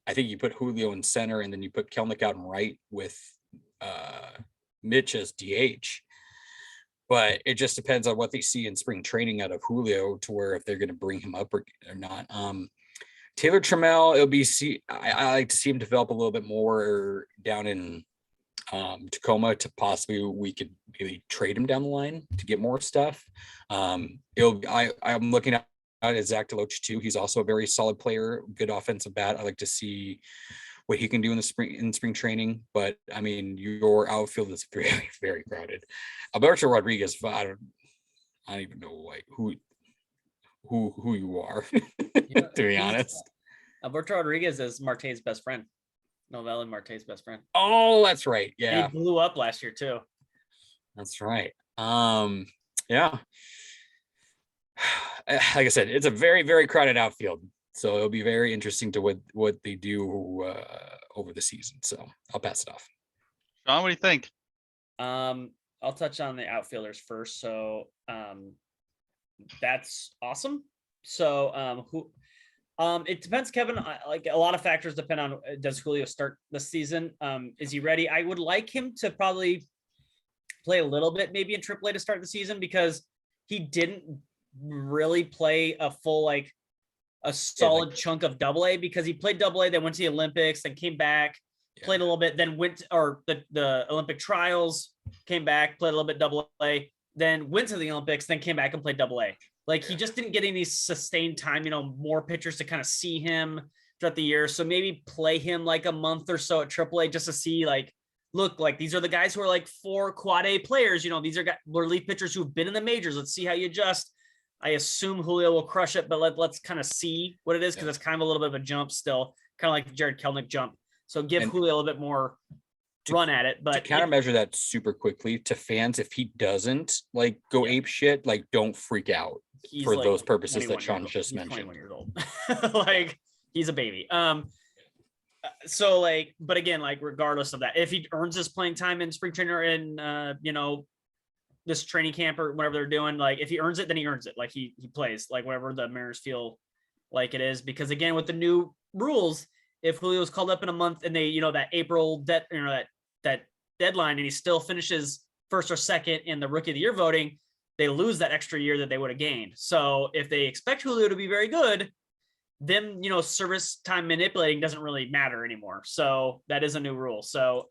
I think you put Julio in center and then you put Kelnick out in right with Mitch as DH. But it just depends on what they see in spring training out of Julio to where if they're going to bring him up or not. Taylor Trammell, I like to see him develop a little bit more down in Tacoma to possibly we could maybe trade him down the line to get more stuff. I'm looking at Zach Deloach too. He's also a very solid player, good offensive bat. I like to see what he can do in spring training. But I mean, your outfield is very, very crowded. Alberto Rodriguez, I don't even know who you are, to be honest. Alberto Rodriguez is Marte's best friend. Novelli Marte's best friend. Oh, that's right. Yeah. And he blew up last year too. That's right. Yeah. Like I said, it's a very, very crowded outfield. So it'll be very interesting to what they do over the season. So I'll pass it off. Sean, what do you think? I'll touch on the outfielders first. So that's awesome. So it depends, Kevin. Like a lot of factors depend on does Julio start the season? Is he ready? I would like him to probably play a little bit, maybe in AAA to start the season because he didn't really play a full a solid chunk of AA because he played AA, then went to the Olympics, then came back, played a little bit, then went the Olympic trials, came back, played a little bit AA, then went to the Olympics, then came back and played AA. He just didn't get any sustained time, more pitchers to kind of see him throughout the year. So maybe play him a month or so at AAA just to see look, these are the guys who are 4 quad A players. These are relief pitchers who've been in the majors. Let's see how you adjust. I assume Julio will crush it, but let's kind of see what it is because it's kind of a little bit of a jump still, kind of like the Jared Kelnick jump. So give Julio a little bit more run at it. But to countermeasure that super quickly to fans, if he doesn't go ape shit, don't freak out for those purposes that Sean just mentioned. 21 years old. He's a baby. So but again, regardless of that, if he earns his playing time in spring training or in this training camp or whatever they're doing, if he earns it, then he earns it. He plays whatever the Mariners feel like it is. Because again, with the new rules, if Julio's called up in a month and they, that April that deadline, and he still finishes first or second in the Rookie of the Year voting, they lose that extra year that they would have gained. So if they expect Julio to be very good, then service time manipulating doesn't really matter anymore. So that is a new rule. So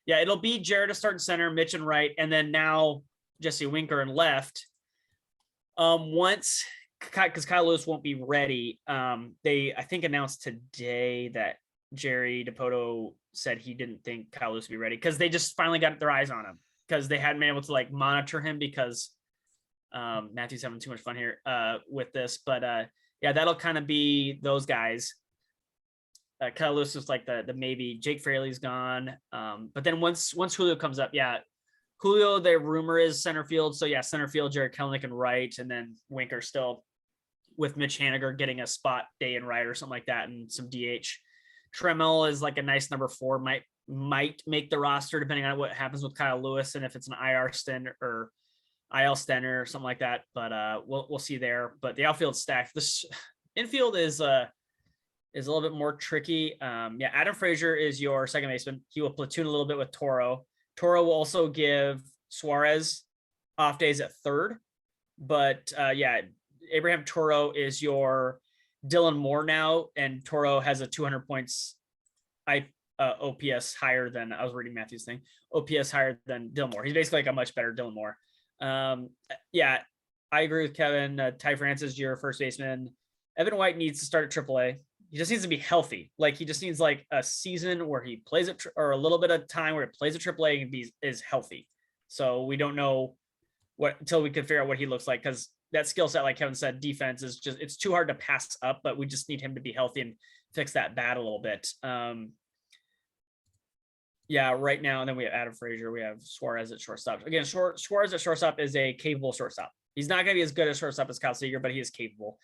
it'll be Jared to start in center, Mitch in right, and then now Jesse Winker in left. Once, because Kyle Lewis won't be ready, they I think announced today that Jerry DiPoto said he didn't think Kyle Lewis would be ready because they just finally got their eyes on him because they hadn't been able to monitor him because Matthew's having too much fun here with this. But that'll kind of be those guys. Kyle Lewis is like the maybe. Jake Fraley's gone. But then once Julio comes up, yeah, Julio, the rumor is center field. So yeah, center field, Jared Kelenic and right, and then Winker still with Mitch Haniger getting a spot day and right or something like that, and some DH. Tremel is like a nice number 4, might make the roster depending on what happens with Kyle Lewis and if it's an IR stint or IL stint or something like that. But we'll see there. But the outfield stacked. This infield is a little bit more tricky. Yeah, Adam Frazier is your second baseman. He will platoon a little bit with Toro. Toro will also give Suarez off days at third. But yeah, Abraham Toro is your Dylan Moore now, and Toro has a 200 points OPS higher than, I was reading Matthew's thing, OPS higher than Dylan Moore. He's basically like a much better Dylan Moore. Yeah, I agree with Kevin. Ty France is your first baseman. Evan White needs to start at AAA. He just needs to be healthy. Like, he just needs like a season where he plays it, or a little bit of time where he plays at AAA and is healthy. So we don't know what until we can figure out what he looks like, because that skill set, like Kevin said, defense is just, it's too hard to pass up, but we just need him to be healthy and fix that bat a little bit. Yeah, right now, and then we have Adam Frazier, we have Suarez at shortstop. Again, Suarez at shortstop is a capable shortstop. He's not going to be as good as shortstop as Kyle Seager, but he is capable.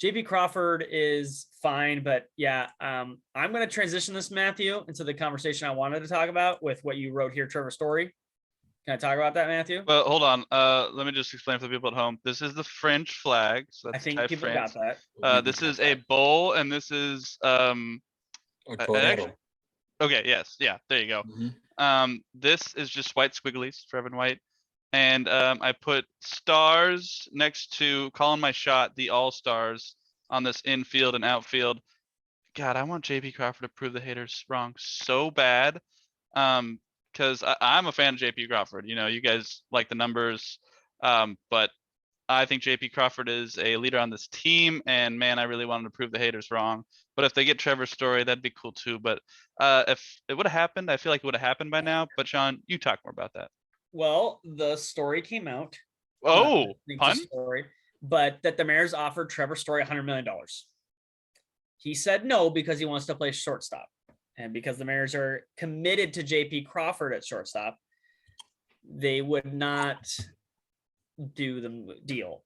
JP Crawford is fine, but yeah, I'm going to transition this, Matthew, into the conversation I wanted to talk about with what you wrote here, Trevor Story. Can I talk about that, Matthew? Well, hold on. Let me just explain for the people at home. This is the French flag. So that's I think Thai people France. got that. This is a bull, and this is Tornado. okay. Yes. Yeah. There you go. This is just white squigglies for Evan White, and I put stars next to calling my shot, the all stars on this infield and outfield. God, I want JP Crawford to prove the haters wrong so bad. Because I'm a fan of JP Crawford. You know, you guys like the numbers, but I think JP Crawford is a leader on this team, and man, I really wanted to prove the haters wrong. But if they get Trevor Story, that'd be cool too. But if it would have happened, I feel like it would have happened by now. But Sean, you talk more about that. Well, the story came out. Oh, pun? Story, but that the Mariners offered Trevor Story $100 million. He said no because he wants to play shortstop. And because the Mariners are committed to JP Crawford at shortstop, they would not do the deal.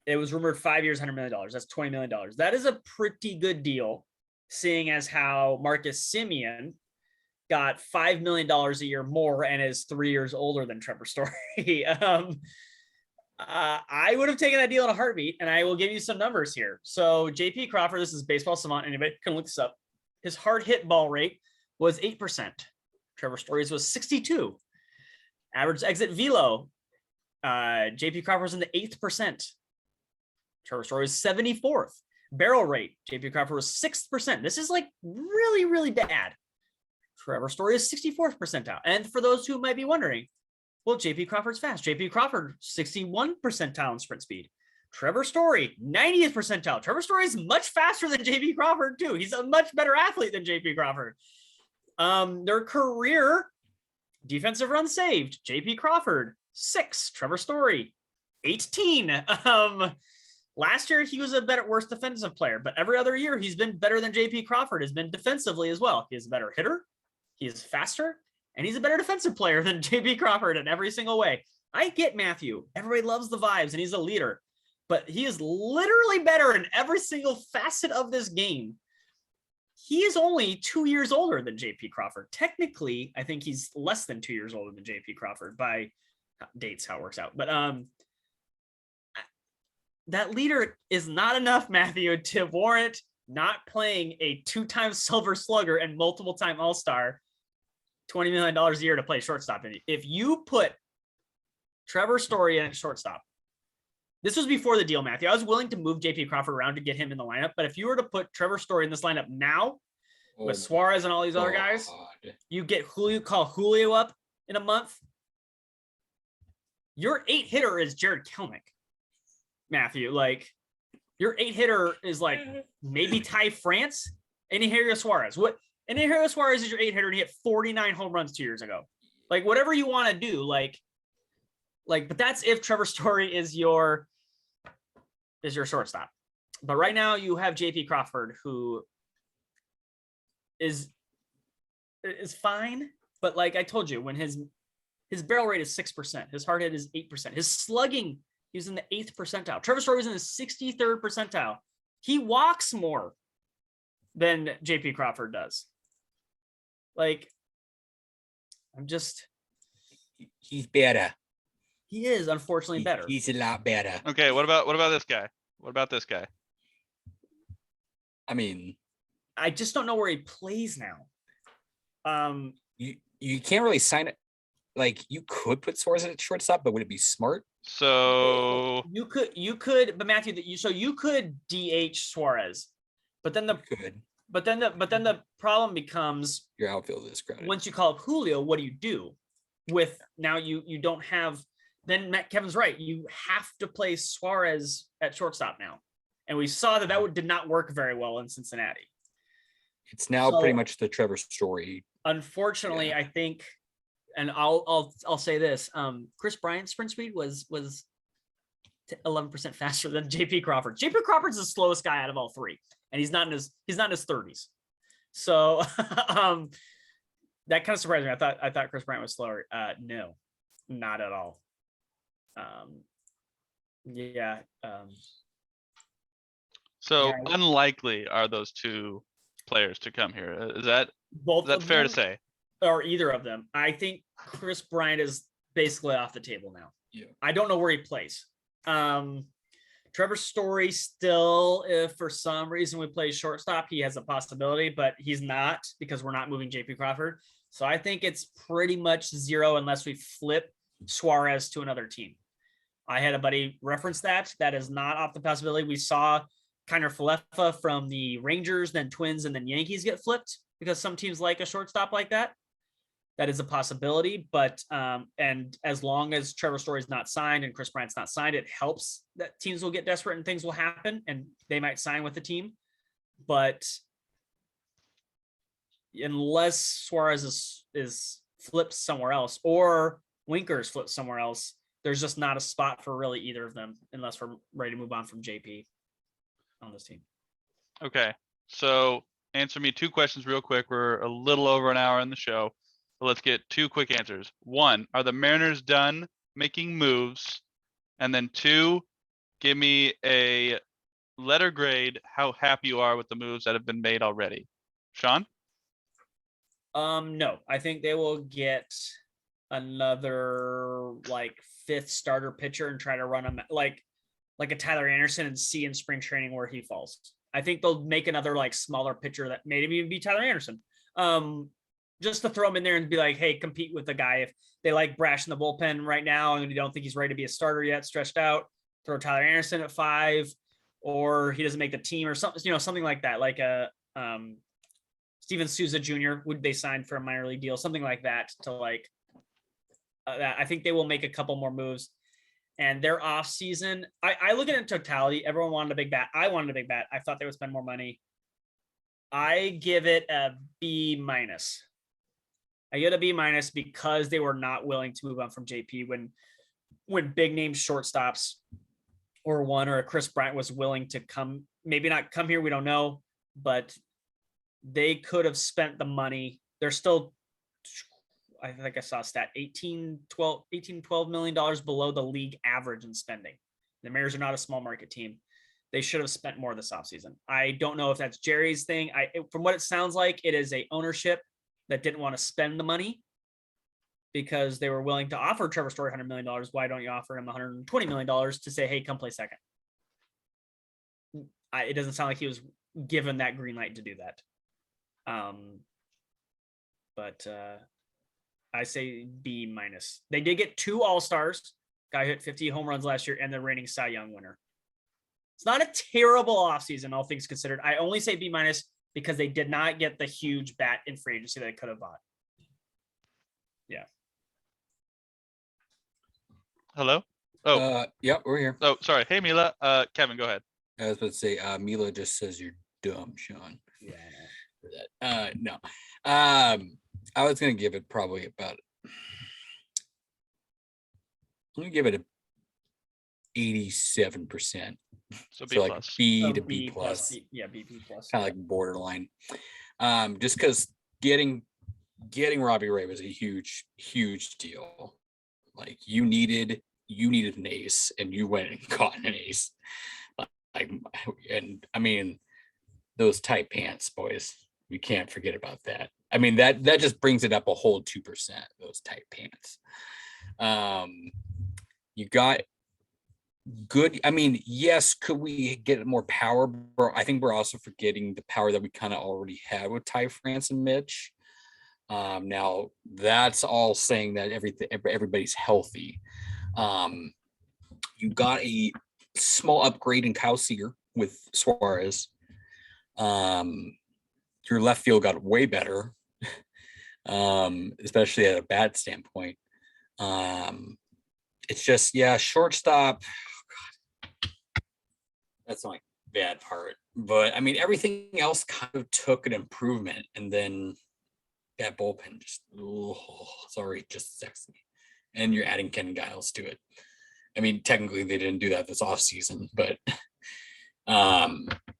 It was rumored 5 years, $100 million. That's $20 million. That is a pretty good deal, seeing as how Marcus Semien got $5 million a year more and is 3 years older than Trevor Story. I would have taken that deal in a heartbeat, and I will give you some numbers here. So JP Crawford, this is Baseball Savant. Anybody can look this up. His hard hit ball rate was 8%. Trevor Story's was 62. Average exit velo. JP Crawford was in the 8%. Trevor Story was 74th. Barrel rate. JP Crawford was 6%. This is like really, really bad. Trevor Story is 64th percentile. And for those who might be wondering, well, JP Crawford's fast. JP Crawford, 61 percentile in sprint speed. Trevor Story, 90th percentile. Trevor Story is much faster than JP Crawford, too. He's a much better athlete than JP Crawford. Their career defensive run saved. JP Crawford, 6. Trevor Story, 18. Last year, he was a worse defensive player, but every other year, he's been better than JP Crawford, has been defensively as well. He is a better hitter, he is faster, and he's a better defensive player than JP Crawford in every single way. I get Matthew. Everybody loves the vibes, and he's a leader. But he is literally better in every single facet of this game. He is only 2 years older than JP Crawford. Technically, I think he's less than 2 years older than JP Crawford by dates, how it works out. But that leader is not enough, Matthew, to warrant not playing a 2-time Silver Slugger and multiple-time All-Star $20 million a year to play shortstop. And if you put Trevor Story in at shortstop, this was before the deal, Matthew. I was willing to move JP Crawford around to get him in the lineup. But if you were to put Trevor Story in this lineup now with Suarez and all these other guys, you get Julio up in a month. Your 8 hitter is Jared Kelenic, Matthew. Like, your 8 hitter is like maybe Ty France and Eugenio Suarez. And Eugenio Suarez is your 8 hitter and he hit 49 home runs 2 years ago. Like, whatever you want to do, but that's if Trevor Story is your shortstop. But right now you have JP Crawford, who is fine, but like I told you, when his barrel rate is 6%, his hard hit is 8%, his slugging, he was in the 8th percentile. Trevor Story was in the 63rd percentile. He walks more than JP Crawford does. Like, he's better. He is unfortunately better. He's a lot better. Okay, what about this guy? What about this guy? I mean, I just don't know where he plays now. You can't really sign it. Like, you could put Suarez at shortstop, but would it be smart? So you could, but Matthew, you could DH Suarez, but then the problem becomes your outfield is crowded. Once you call up Julio, what do? With now you don't have. Then Kevin's right. You have to play Suarez at shortstop now, and we saw that did not work very well in Cincinnati. It's now pretty much the Trevor Story. Unfortunately, yeah. I think. And I'll say this: Chris Bryant's sprint speed was 11% faster than JP Crawford. JP Crawford's the slowest guy out of all three, and he's not in his 30s. So that kind of surprised me. I thought Chris Bryant was slower. No, not at all. Unlikely are those two players to come here. Is that fair to say? Or either of them. I think Chris Bryant is basically off the table now. Yeah. I don't know where he plays. Trevor Story still, if for some reason we play shortstop, he has a possibility, but he's not because we're not moving JP Crawford. So I think it's pretty much zero unless we flip Suarez to another team. I had a buddy reference that. That is not off the possibility. We saw Kiner Falefa from the Rangers, then Twins, and then Yankees get flipped because some teams like a shortstop like that. That is a possibility, but and as long as Trevor Story is not signed and Chris Bryant's not signed, it helps that teams will get desperate and things will happen and they might sign with the team. But unless Suarez is flipped somewhere else or Winker is flipped somewhere else, there's just not a spot for really either of them unless we're ready to move on from JP on this team. Okay, so answer me two questions real quick. We're a little over an hour in the show. Let's get two quick answers. One, are the Mariners done making moves? And then two, give me a letter grade how happy you are with the moves that have been made already. Sean? No, I think they will get another like 5th starter pitcher and try to run him like a Tyler Anderson and see in spring training where he falls. I think they'll make another like smaller pitcher that maybe even be Tyler Anderson. Just to throw him in there and be like, hey, compete with the guy. If they like Brash in the bullpen right now and you don't think he's ready to be a starter yet, stretched out, throw Tyler Anderson at 5, or he doesn't make the team or something, something like that. Like a Steven Souza Jr. would they sign for a minor league deal, something like that to like that. I think they will make a couple more moves. And their off season, I look at it in totality. Everyone wanted a big bat. I wanted a big bat. I thought they would spend more money. I give it a B-. I get a B- because they were not willing to move on from JP when big name shortstops or a Chris Bryant was willing to come, maybe not come here. We don't know, but they could have spent the money. They're still, I think I saw a stat, $12 million below the league average in spending. The Mariners are not a small market team. They should have spent more this offseason. I don't know if that's Jerry's thing. From what it sounds like, it is a ownership that didn't want to spend the money because they were willing to offer Trevor Story $100 million. Why don't you offer him $120 million to say, hey, come play second? It doesn't sound like he was given that green light to do that. But I say B-. They did get 2 All-Stars. Guy hit 50 home runs last year and the reigning Cy Young winner. It's not a terrible offseason, all things considered. I only say B- because they did not get the huge bat in free agency that they could have bought. Yeah. Hello? Oh. Yep, we're here. Oh, sorry. Hey, Mila. Kevin, go ahead. I was about to say, Mila just says you're dumb, Sean. Yeah. No. I was going to give it probably about, I'm going to give it a 87%. So B+. Like B to B+. B+. Yeah, B+. Kind of like borderline. Just because getting Robbie Ray was a huge deal. Like you needed an ace, and you went and got an ace. Like, and I mean, those tight pants, boys. We can't forget about that. I mean, that just brings it up a whole 2%. Those tight pants. You got good. I mean, yes, could we get more power? But I think we're also forgetting the power that we kind of already had with Ty France and Mitch. Now that's all saying that everybody's healthy. You got a small upgrade in Kyle Seager with Suarez. Your left field got way better, especially at a bat standpoint. It's just, shortstop. Oh, God. That's my bad part. But I mean, everything else kind of took an improvement, and then that bullpen just, sorry, just sexy. And you're adding Ken Giles to it. I mean, technically they didn't do that this offseason, but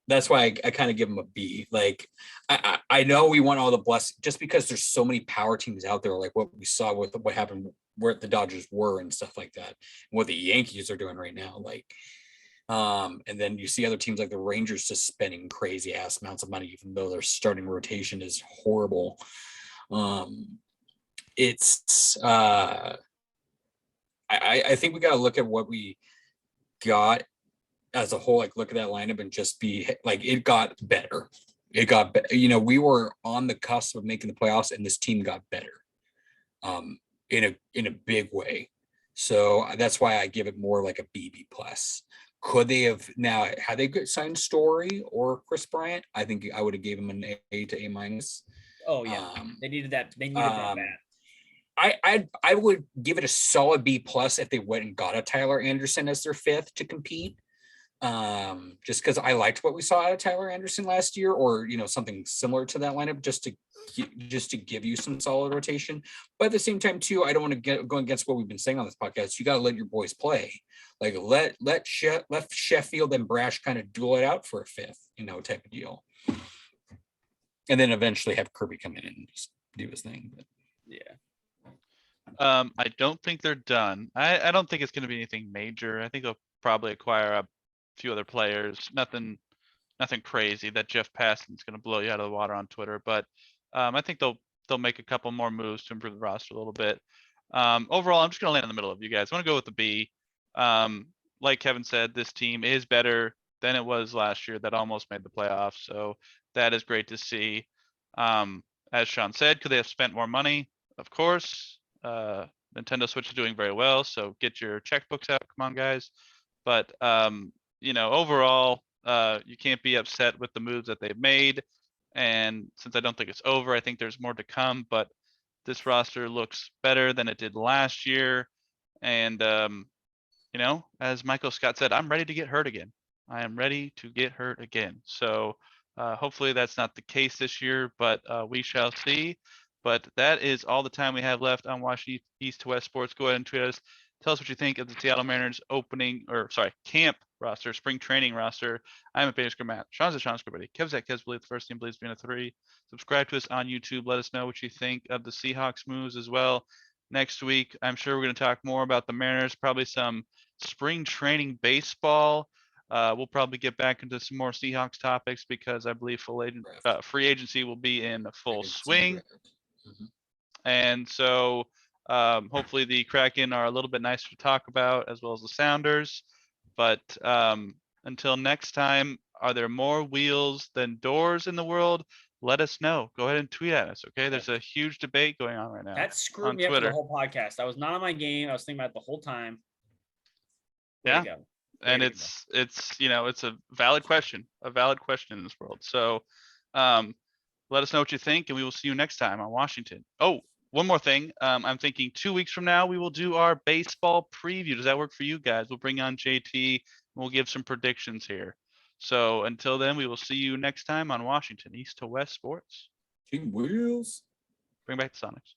that's why I kind of give them a B. Like, I know we want all the blessings just because there's so many power teams out there, like what we saw with what happened where the Dodgers were and stuff like that, and what the Yankees are doing right now. Like, and then you see other teams like the Rangers just spending crazy ass amounts of money, even though their starting rotation is horrible. It's I think we got to look at what we got as a whole, like look at that lineup and just be like, it got better. We were on the cusp of making the playoffs, and this team got better in a big way. So that's why I give it more like a BB plus. Could they have now had they signed Story or Chris Bryant? I think I would have gave them an A to A minus. Oh yeah, they needed that. They needed that bad. I would give it a solid B plus if they went and got a Tyler Anderson as their fifth to compete. Just because I liked what we saw out of Tyler Anderson last year, or something similar to that lineup, just to give you some solid rotation. But at the same time, too, I don't want to go against what we've been saying on this podcast. You got to let your boys play. Like let Sheffield and Brash kind of duel it out for a fifth, type of deal, and then eventually have Kirby come in and just do his thing. But yeah. I don't think they're done. I don't think it's going to be anything major. I think they'll probably acquire a few other players. Nothing crazy that Jeff Passan's going to blow you out of the water on Twitter. But I think they'll make a couple more moves to improve the roster a little bit. Overall, I'm just going to land in the middle of you guys. I want to go with the B. Like Kevin said, this team is better than it was last year. That almost made the playoffs. So that is great to see. As Sean said, could they have spent more money? Of course. Nintendo Switch is doing very well, so get your checkbooks out. Come on, guys. But overall, you can't be upset with the moves that they've made. And since I don't think it's over, I think there's more to come. But this roster looks better than it did last year. And as Michael Scott said, I'm ready to get hurt again. I am ready to get hurt again. So hopefully that's not the case this year, but we shall see. But that is all the time we have left on Washington East to West Sports. Go ahead and tweet us. Tell us what you think of the Seattle Mariners camp roster, spring training roster. I'm at Bader Matt. Sean's at Sean Scribbity. Kev's at Kev's Believe the first team believes being a 3. Subscribe to us on YouTube. Let us know what you think of the Seahawks moves as well. Next week, I'm sure we're going to talk more about the Mariners, probably some spring training baseball. We'll probably get back into some more Seahawks topics because I believe free agency will be in full swing. Mm-hmm. And so hopefully the Kraken are a little bit nicer to talk about, as well as the Sounders. But until next time, are there more wheels than doors in the world? Let us know. Go ahead and tweet at us, okay? There's a huge debate going on right now. That screwed me up for the whole podcast. I was not on my game. I was thinking about it the whole time. Yeah. And it's a valid question in this world. So let us know what you think, and we will see you next time on Washington. Oh, one more thing. I'm thinking 2 weeks from now, we will do our baseball preview. Does that work for you guys? We'll bring on JT, and we'll give some predictions here. So until then, we will see you next time on Washington East to West Sports. Team Wheels. Bring back the Sonics.